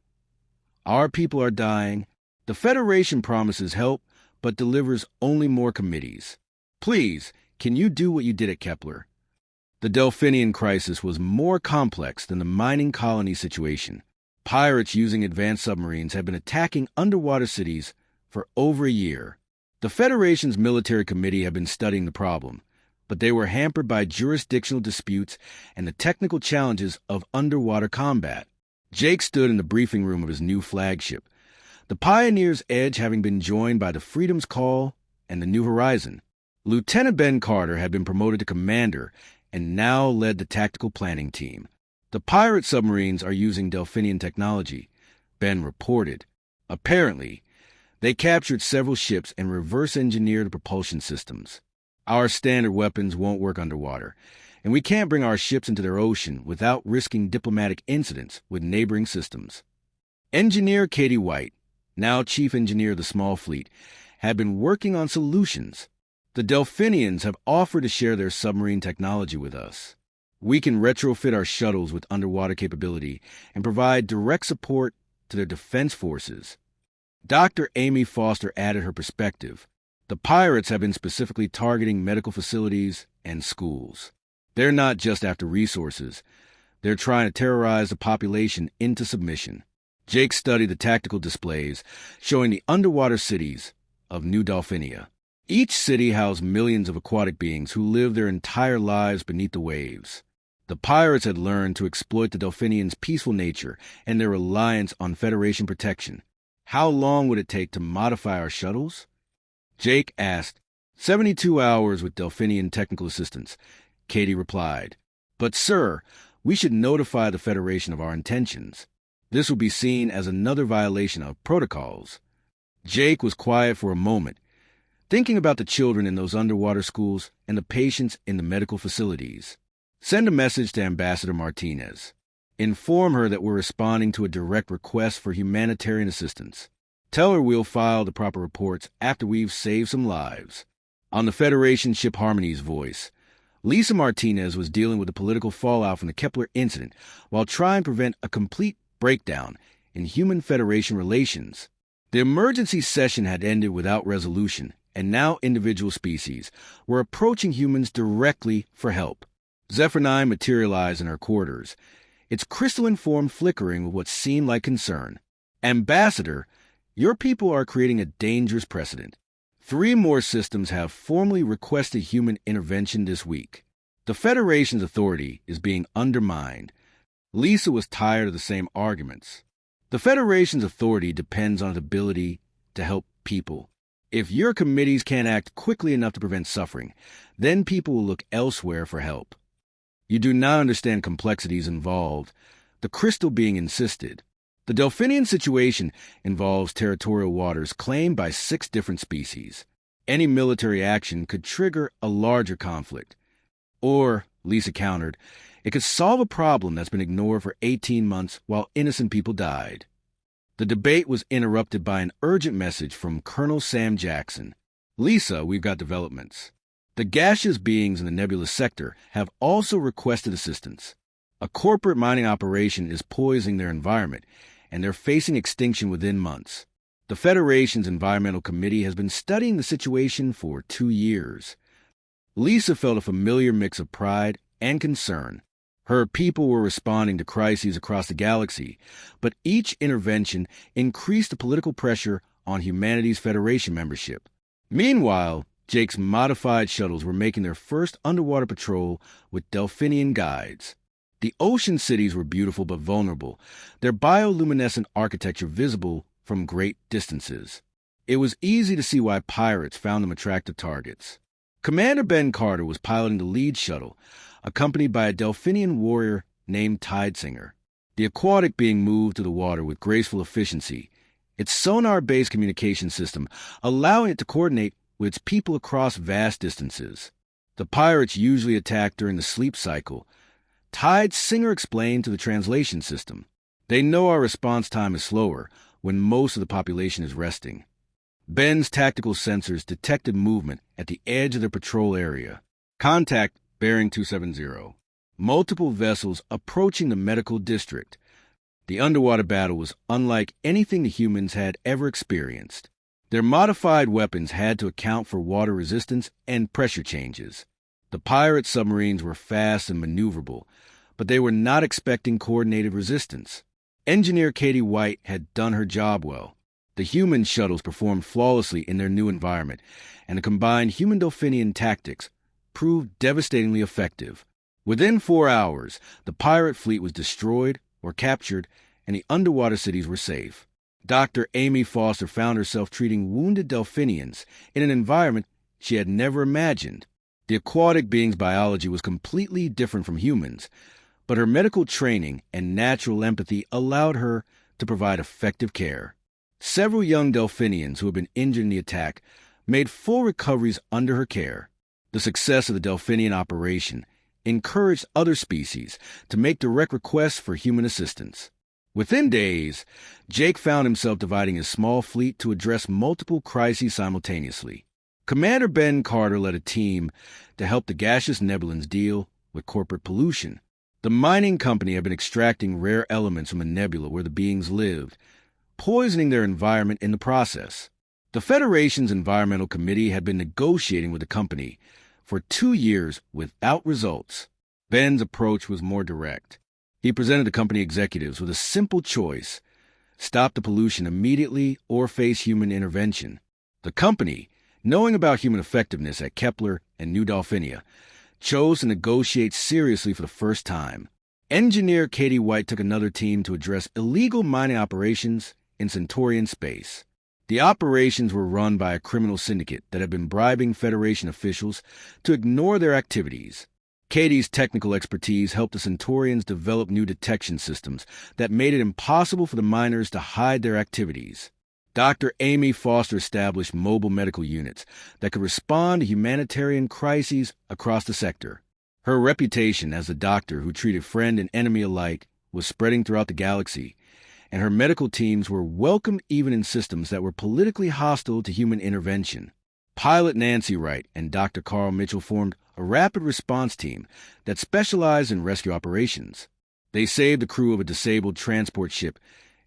Our people are dying. The Federation promises help, but delivers only more committees. Please, can you do what you did at Kepler? The Delphinian crisis was more complex than the mining colony situation. Pirates using advanced submarines had been attacking underwater cities for over a year. The Federation's military committee had been studying the problem, but they were hampered by jurisdictional disputes and the technical challenges of underwater combat. Jake stood in the briefing room of his new flagship, the Pioneer's Edge having been joined by the Freedom's Call and the New Horizon. Lieutenant Ben Carter had been promoted to commander and now led the tactical planning team. The pirate submarines are using Delphinian technology, Ben reported. Apparently, they captured several ships and reverse-engineered the propulsion systems. Our standard weapons won't work underwater, and we can't bring our ships into their ocean without risking diplomatic incidents with neighboring systems. Engineer Katie White, now chief engineer of the small fleet, had been working on solutions. The Delphinians have offered to share their submarine technology with us. We can retrofit our shuttles with underwater capability and provide direct support to their defense forces. Dr. Amy Foster added her perspective. The pirates have been specifically targeting medical facilities and schools. They're not just after resources. They're trying to terrorize the population into submission. Jake studied the tactical displays showing the underwater cities of New Delphinia. Each city housed millions of aquatic beings who live their entire lives beneath the waves. The pirates had learned to exploit the Delphinians' peaceful nature and their reliance on Federation protection. How long would it take to modify our shuttles? Jake asked. 72 hours with Delphinian technical assistance, Katie replied. But, sir, we should notify the Federation of our intentions. This will be seen as another violation of protocols. Jake was quiet for a moment, thinking about the children in those underwater schools and the patients in the medical facilities. Send a message to Ambassador Martinez. Inform her that we're responding to a direct request for humanitarian assistance. Tell her we'll file the proper reports after we've saved some lives. On the Federation ship Harmony's voice, Lisa Martinez was dealing with the political fallout from the Kepler incident while trying to prevent a complete breakdown in human Federation relations. The emergency session had ended without resolution, and now individual species were approaching humans directly for help. Zephyr 9 materialized in her quarters, its crystalline form flickering with what seemed like concern. Ambassador, your people are creating a dangerous precedent. 3 more systems have formally requested human intervention this week. The Federation's authority is being undermined. Lisa was tired of the same arguments. The Federation's authority depends on its ability to help people. If your committees can't act quickly enough to prevent suffering, then people will look elsewhere for help. You do not understand complexities involved. The crystal being insisted. The Delphinian situation involves territorial waters claimed by 6 different species. Any military action could trigger a larger conflict. Or, Lisa countered, it could solve a problem that's been ignored for 18 months while innocent people died. The debate was interrupted by an urgent message from Colonel Sam Jackson. Lisa, we've got developments. The gaseous beings in the nebulous sector have also requested assistance. A corporate mining operation is poisoning their environment, and they're facing extinction within months. The Federation's Environmental Committee has been studying the situation for 2 years. Lisa felt a familiar mix of pride and concern. Her people were responding to crises across the galaxy, but each intervention increased the political pressure on humanity's Federation membership. Meanwhile, Jake's modified shuttles were making their first underwater patrol with Delphinian guides. The ocean cities were beautiful but vulnerable, their bioluminescent architecture visible from great distances. It was easy to see why pirates found them attractive targets. Commander Ben Carter was piloting the lead shuttle, accompanied by a Delphinian warrior named Tidesinger. The aquatic being moved through the water with graceful efficiency, its sonar-based communication system allowing it to coordinate with its people across vast distances. The pirates usually attack during the sleep cycle. Tidesinger explained to the translation system. They know our response time is slower when most of the population is resting. Ben's tactical sensors detected movement at the edge of their patrol area. Contact bearing 270. Multiple vessels approaching the medical district. The underwater battle was unlike anything the humans had ever experienced. Their modified weapons had to account for water resistance and pressure changes. The pirate submarines were fast and maneuverable, but they were not expecting coordinated resistance. Engineer Katie White had done her job well. The human shuttles performed flawlessly in their new environment, and the combined human-Delphinian tactics proved devastatingly effective. Within 4 hours, the pirate fleet was destroyed or captured, and the underwater cities were safe. Dr. Amy Foster found herself treating wounded Delphinians in an environment she had never imagined. The aquatic being's biology was completely different from humans, but her medical training and natural empathy allowed her to provide effective care. Several young Delphinians who had been injured in the attack made full recoveries under her care. The success of the Delphinian operation encouraged other species to make direct requests for human assistance. Within days, Jake found himself dividing his small fleet to address multiple crises simultaneously. Commander Ben Carter led a team to help the gaseous nebulans deal with corporate pollution. The mining company had been extracting rare elements from a nebula where the beings lived, poisoning their environment in the process. The Federation's Environmental Committee had been negotiating with the company for 2 years without results. Ben's approach was more direct. He presented the company executives with a simple choice: stop the pollution immediately or face human intervention. The company, knowing about human effectiveness at Kepler and New Dolphinia, chose to negotiate seriously for the first time. Engineer Katie White took another team to address illegal mining operations in Centaurian space. The operations were run by a criminal syndicate that had been bribing Federation officials to ignore their activities. Katie's technical expertise helped the Centaurians develop new detection systems that made it impossible for the miners to hide their activities. Dr. Amy Foster established mobile medical units that could respond to humanitarian crises across the sector. Her reputation as the doctor who treated friend and enemy alike was spreading throughout the galaxy, and her medical teams were welcomed even in systems that were politically hostile to human intervention. Pilot Nancy Wright and Dr. Carl Mitchell formed a rapid response team that specialized in rescue operations. They saved the crew of a disabled transport ship,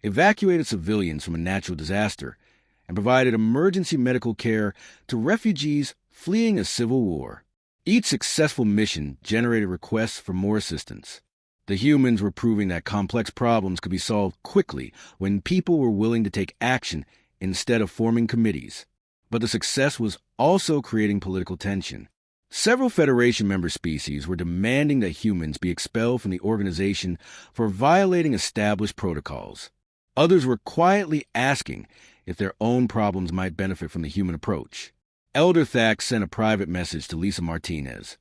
evacuated civilians from a natural disaster, and provided emergency medical care to refugees fleeing a civil war. Each successful mission generated requests for more assistance. The humans were proving that complex problems could be solved quickly when people were willing to take action instead of forming committees. But the success was also creating political tension. Several Federation member species were demanding that humans be expelled from the organization for violating established protocols. Others were quietly asking if their own problems might benefit from the human approach. Elder Thax sent a private message to Lisa Martinez.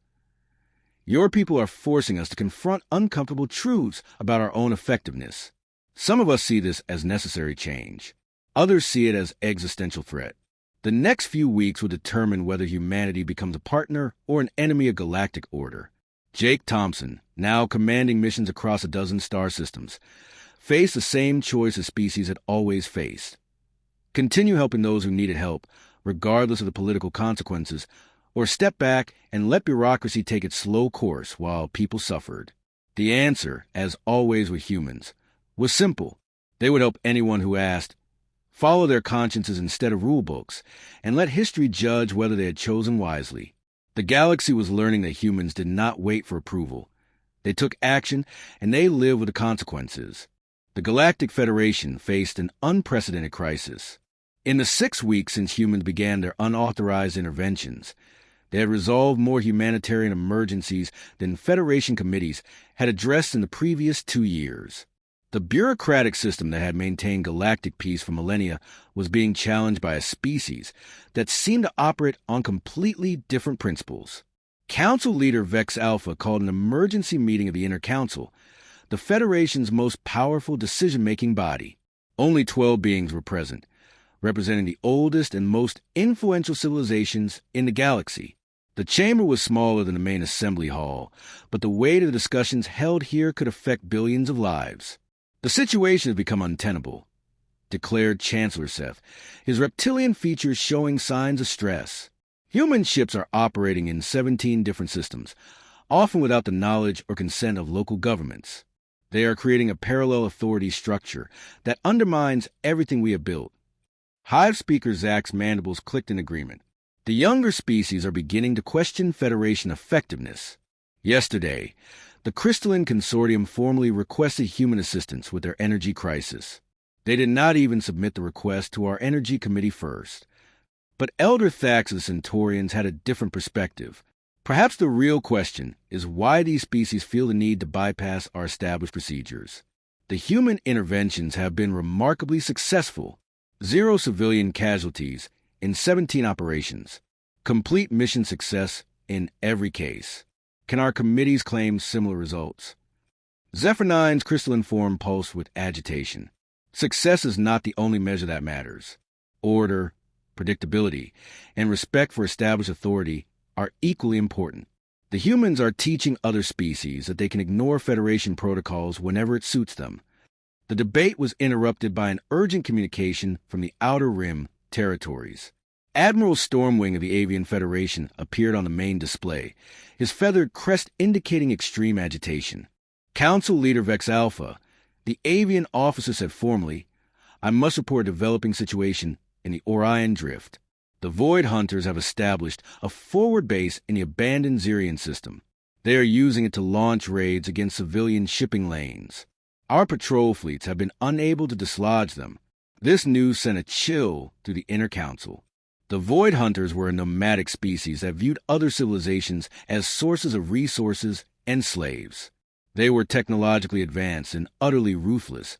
"Your people are forcing us to confront uncomfortable truths about our own effectiveness. Some of us see this as necessary change. Others see it as existential threat. The next few weeks will determine whether humanity becomes a partner or an enemy of galactic order." Jake Thompson, now commanding missions across a dozen star systems, faced the same choice his species had always faced: continue helping those who needed help, regardless of the political consequences, or step back and let bureaucracy take its slow course while people suffered. The answer, as always with humans, was simple. They would help anyone who asked, follow their consciences instead of rulebooks, and let history judge whether they had chosen wisely. The galaxy was learning that humans did not wait for approval. They took action, and they lived with the consequences. The Galactic Federation faced an unprecedented crisis. In the 6 weeks since humans began their unauthorized interventions, they had resolved more humanitarian emergencies than Federation committees had addressed in the previous 2 years. The bureaucratic system that had maintained galactic peace for millennia was being challenged by a species that seemed to operate on completely different principles. Council leader Vex Alpha called an emergency meeting of the Inner Council, the Federation's most powerful decision-making body. Only 12 beings were present, representing the oldest and most influential civilizations in the galaxy. The chamber was smaller than the main assembly hall, but the weight of the discussions held here could affect billions of lives. "The situation has become untenable," declared Chancellor Seth, his reptilian features showing signs of stress. "Human ships are operating in 17 different systems, often without the knowledge or consent of local governments. They are creating a parallel authority structure that undermines everything we have built." Hive Speaker Zach's mandibles clicked in agreement. The younger species are beginning to question Federation effectiveness. Yesterday, the Crystalline Consortium formally requested human assistance with their energy crisis. They did not even submit the request to our Energy Committee first. But Elder Thax of the Centaurians had a different perspective. Perhaps the real question is why these species feel the need to bypass our established procedures. The human interventions have been remarkably successful. 0 civilian casualties in 17 operations. Complete mission success in every case. Can our committees claim similar results? Zephyr 9's crystalline form pulsed with agitation. Success is not the only measure that matters. Order, predictability, and respect for established authority are equally important. The humans are teaching other species that they can ignore Federation protocols whenever it suits them. The debate was interrupted by an urgent communication from the Outer Rim territories. Admiral Stormwing of the Avian Federation appeared on the main display, his feathered crest indicating extreme agitation. Council Leader Vex Alpha, the Avian officer said formally, "I must report a developing situation in the Orion Drift. The Void Hunters have established a forward base in the abandoned Xerian system. They are using it to launch raids against civilian shipping lanes. Our patrol fleets have been unable to dislodge them." This news sent a chill through the inner council. The Void Hunters were a nomadic species that viewed other civilizations as sources of resources and slaves. They were technologically advanced and utterly ruthless,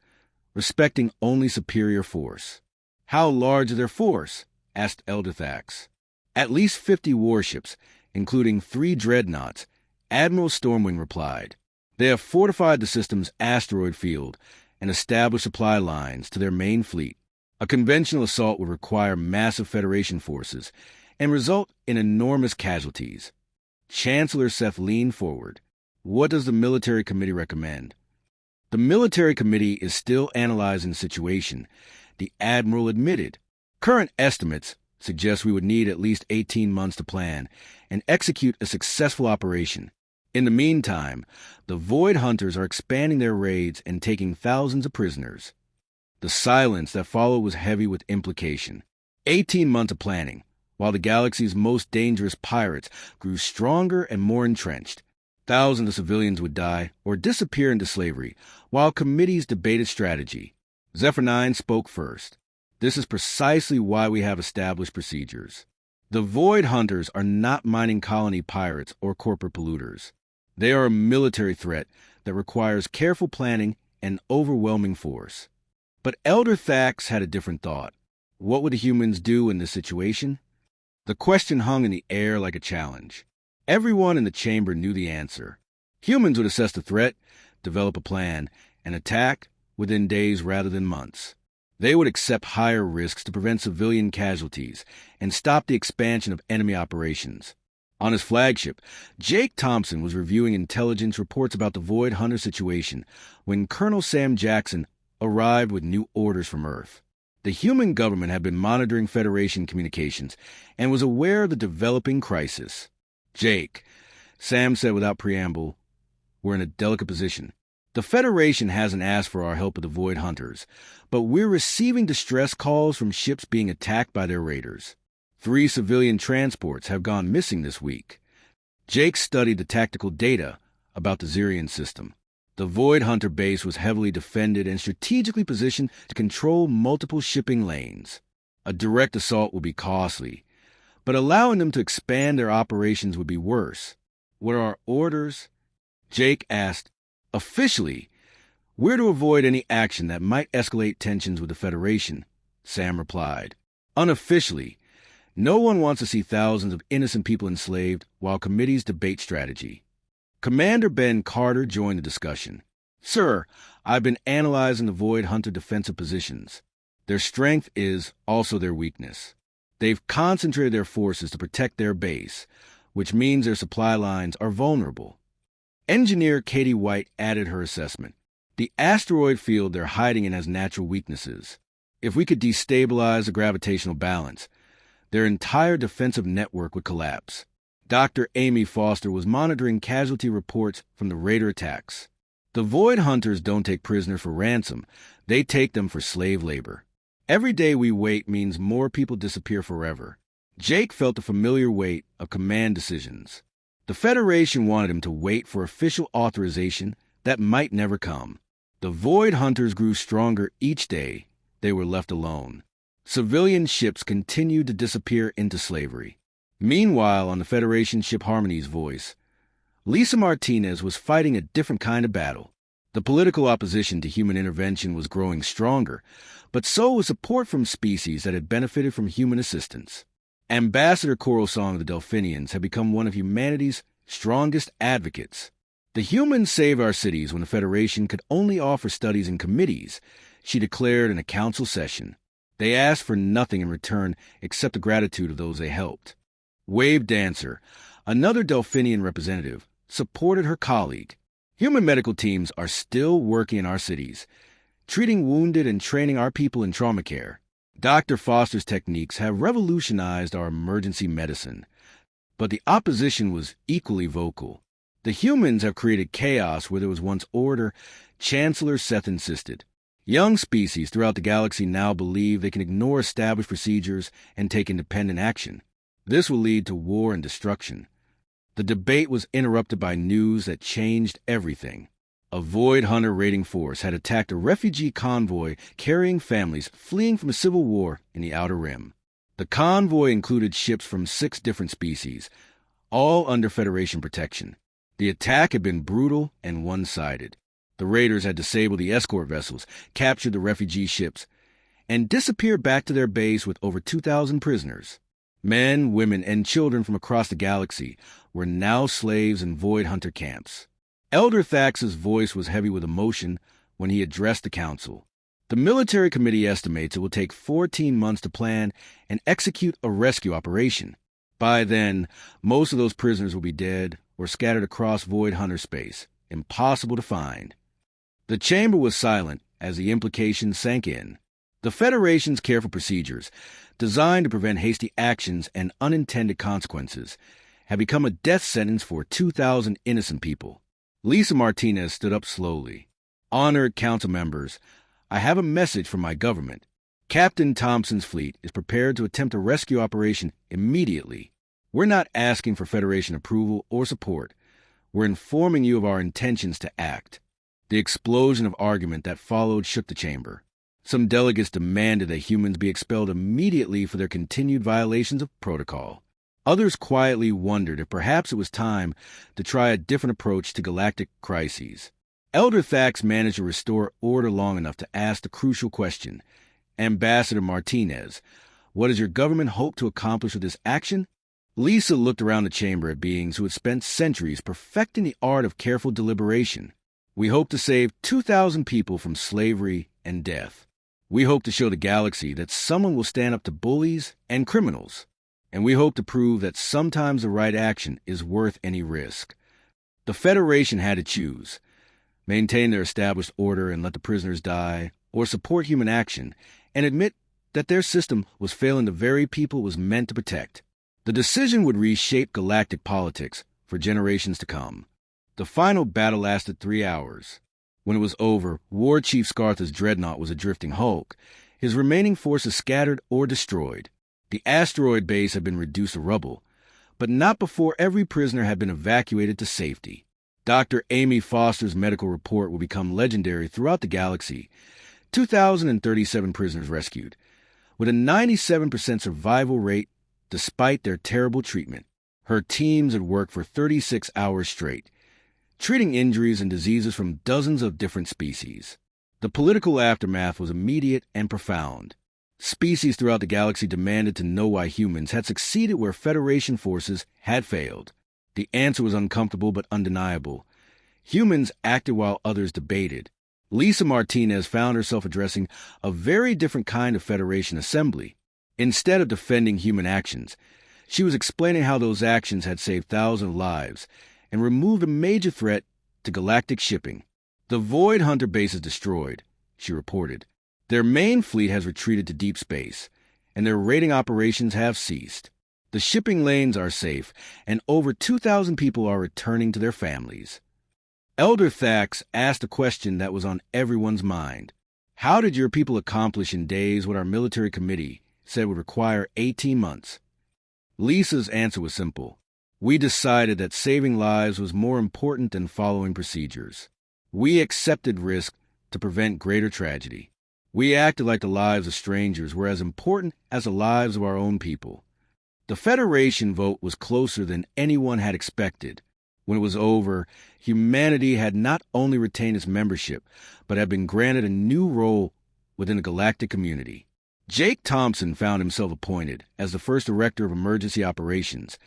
respecting only superior force. "How large is their force?" asked Elder Thax. "At least 50 warships, including 3 dreadnoughts," Admiral Stormwing replied. "They have fortified the system's asteroid field and established supply lines to their main fleet. A conventional assault would require massive Federation forces and result in enormous casualties." Chancellor Seth leaned forward. "What does the military committee recommend?" "The military committee is still analyzing the situation," the admiral admitted. "Current estimates suggest we would need at least 18 months to plan and execute a successful operation. In the meantime, the Void Hunters are expanding their raids and taking thousands of prisoners." The silence that followed was heavy with implication. 18 months of planning, while the galaxy's most dangerous pirates grew stronger and more entrenched. Thousands of civilians would die or disappear into slavery, while committees debated strategy. Zephyr 9 spoke first. "This is precisely why we have established procedures. The Void Hunters are not mining colony pirates or corporate polluters. They are a military threat that requires careful planning and overwhelming force." But Elder Thax had a different thought. What would the humans do in this situation? The question hung in the air like a challenge. Everyone in the chamber knew the answer. Humans would assess the threat, develop a plan, and attack within days rather than months. They would accept higher risks to prevent civilian casualties and stop the expansion of enemy operations. On his flagship, Jake Thompson was reviewing intelligence reports about the Void Hunter situation when Colonel Sam Jackson arrived with new orders from Earth. The human government had been monitoring Federation communications and was aware of the developing crisis. "Jake," Sam said without preamble, "we're in a delicate position. The Federation hasn't asked for our help with the Void Hunters, but we're receiving distress calls from ships being attacked by their raiders. 3 civilian transports have gone missing this week." Jake studied the tactical data about the Xerian system. The Void Hunter base was heavily defended and strategically positioned to control multiple shipping lanes. A direct assault would be costly, but allowing them to expand their operations would be worse. "What are our orders?" Jake asked. "Officially, we're to avoid any action that might escalate tensions with the Federation," Sam replied. "Unofficially, no one wants to see thousands of innocent people enslaved while committees debate strategy." Commander Ben Carter joined the discussion. "Sir, I've been analyzing the Void Hunter defensive positions. Their strength is also their weakness. They've concentrated their forces to protect their base, which means their supply lines are vulnerable." Engineer Katie White added her assessment. "The asteroid field they're hiding in has natural weaknesses. If we could destabilize the gravitational balance, their entire defensive network would collapse." Dr. Amy Foster was monitoring casualty reports from the raider attacks. "The Void Hunters don't take prisoners for ransom. They take them for slave labor. Every day we wait means more people disappear forever." Jake felt the familiar weight of command decisions. The Federation wanted him to wait for official authorization that might never come. The Void Hunters grew stronger each day, they were left alone. Civilian ships continued to disappear into slavery. Meanwhile, on the Federation ship Harmony's Voice, Lisa Martinez was fighting a different kind of battle. The political opposition to human intervention was growing stronger, but so was support from species that had benefited from human assistance. Ambassador Coral Song of the Delphinians had become one of humanity's strongest advocates. The humans save our cities when the Federation could only offer studies in committees, she declared in a council session. They asked for nothing in return except the gratitude of those they helped. Wave Dancer, another Delphinian representative, supported her colleague. Human medical teams are still working in our cities, treating wounded and training our people in trauma care. Dr. Foster's techniques have revolutionized our emergency medicine. But the opposition was equally vocal. The humans have created chaos where there was once order, Chancellor Seth insisted. Young species throughout the galaxy now believe they can ignore established procedures and take independent action. This will lead to war and destruction. The debate was interrupted by news that changed everything. A Void Hunter raiding force had attacked a refugee convoy carrying families fleeing from a civil war in the Outer Rim. The convoy included ships from 6 different species, all under Federation protection. The attack had been brutal and one-sided. The raiders had disabled the escort vessels, captured the refugee ships, and disappeared back to their base with over 2,000 prisoners. Men, women, and children from across the galaxy were now slaves in Void Hunter camps. Elder Thax's voice was heavy with emotion when he addressed the council. The military committee estimates it will take 14 months to plan and execute a rescue operation. By then, most of those prisoners will be dead or scattered across Void Hunter space, impossible to find. The chamber was silent as the implications sank in. The Federation's careful procedures, designed to prevent hasty actions and unintended consequences, have become a death sentence for 2,000 innocent people. Lisa Martinez stood up slowly. Honored council members, I have a message from my government. Captain Thompson's fleet is prepared to attempt a rescue operation immediately. We're not asking for Federation approval or support. We're informing you of our intentions to act. The explosion of argument that followed shook the chamber. Some delegates demanded that humans be expelled immediately for their continued violations of protocol. Others quietly wondered if perhaps it was time to try a different approach to galactic crises. Elder Thax managed to restore order long enough to ask the crucial question. Ambassador Martinez, what does your government hope to accomplish with this action? Lisa looked around the chamber at beings who had spent centuries perfecting the art of careful deliberation. We hope to save 2,000 people from slavery and death. We hope to show the galaxy that someone will stand up to bullies and criminals. And we hope to prove that sometimes the right action is worth any risk. The Federation had to choose. Maintain their established order and let the prisoners die, or support human action and admit that their system was failing the very people it was meant to protect. The decision would reshape galactic politics for generations to come. The final battle lasted 3 hours. When it was over, War Chief Scartha's dreadnought was a drifting hulk, his remaining forces scattered or destroyed. The asteroid base had been reduced to rubble, but not before every prisoner had been evacuated to safety. Dr. Amy Foster's medical report will become legendary throughout the galaxy. 2,037 prisoners rescued, with a 97% survival rate despite their terrible treatment. Her teams had worked for 36 hours straight, treating injuries and diseases from dozens of different species. The political aftermath was immediate and profound. Species throughout the galaxy demanded to know why humans had succeeded where Federation forces had failed. The answer was uncomfortable but undeniable. Humans acted while others debated. Lisa Martinez found herself addressing a very different kind of Federation assembly. Instead of defending human actions, she was explaining how those actions had saved thousands of lives and removed a major threat to galactic shipping. The Void Hunter base is destroyed, she reported. Their main fleet has retreated to deep space, and their raiding operations have ceased. The shipping lanes are safe, and over 2,000 people are returning to their families. Elder Thax asked a question that was on everyone's mind. How did your people accomplish in days what our military committee said would require 18 months? Lisa's answer was simple. We decided that saving lives was more important than following procedures. We accepted risk to prevent greater tragedy. We acted like the lives of strangers were as important as the lives of our own people. The Federation vote was closer than anyone had expected. When it was over, humanity had not only retained its membership, but had been granted a new role within the galactic community. Jake Thompson found himself appointed as the first director of emergency operations,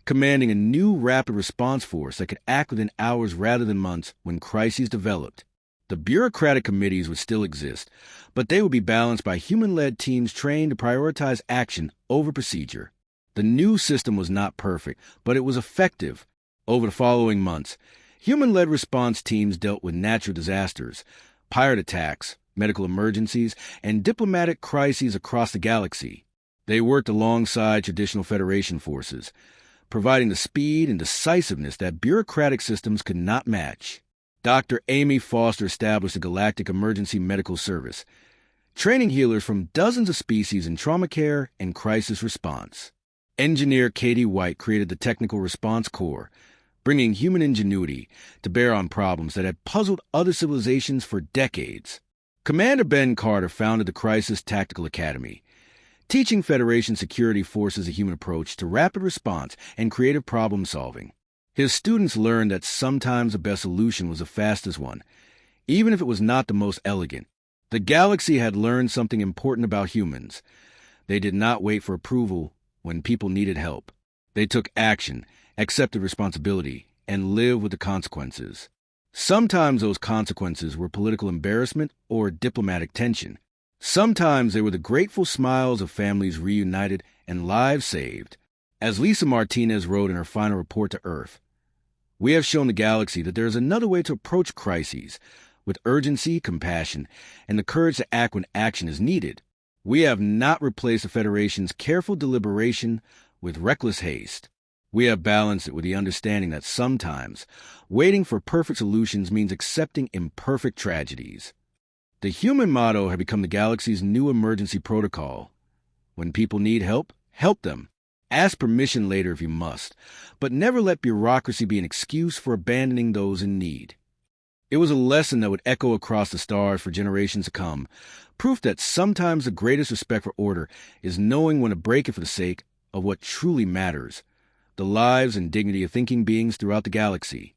commanding a new rapid response force that could act within hours rather than months when crises developed. The bureaucratic committees would still exist, but they would be balanced by human-led teams trained to prioritize action over procedure. The new system was not perfect, but it was effective. Over the following months, human-led response teams dealt with natural disasters, pirate attacks, medical emergencies, and diplomatic crises across the galaxy. They worked alongside traditional Federation forces, providing the speed and decisiveness that bureaucratic systems could not match. Dr. Amy Foster established the Galactic Emergency Medical Service, training healers from dozens of species in trauma care and crisis response. Engineer Katie White created the Technical Response Corps, bringing human ingenuity to bear on problems that had puzzled other civilizations for decades. Commander Ben Carter founded the Crisis Tactical Academy, teaching Federation security forces a human approach to rapid response and creative problem-solving. His students learned that sometimes the best solution was the fastest one, even if it was not the most elegant. The galaxy had learned something important about humans. They did not wait for approval when people needed help. They took action, accepted responsibility, and lived with the consequences. Sometimes those consequences were political embarrassment or diplomatic tension. Sometimes they were the grateful smiles of families reunited and lives saved. As Lisa Martinez wrote in her final report to Earth, "We have shown the galaxy that there is another way to approach crises, with urgency, compassion, and the courage to act when action is needed. We have not replaced the Federation's careful deliberation with reckless haste. We have balanced it with the understanding that sometimes waiting for perfect solutions means accepting imperfect tragedies." The human motto had become the galaxy's new emergency protocol. When people need help, help them. Ask permission later if you must, but never let bureaucracy be an excuse for abandoning those in need. It was a lesson that would echo across the stars for generations to come, proof that sometimes the greatest respect for order is knowing when to break it for the sake of what truly matters, the lives and dignity of thinking beings throughout the galaxy.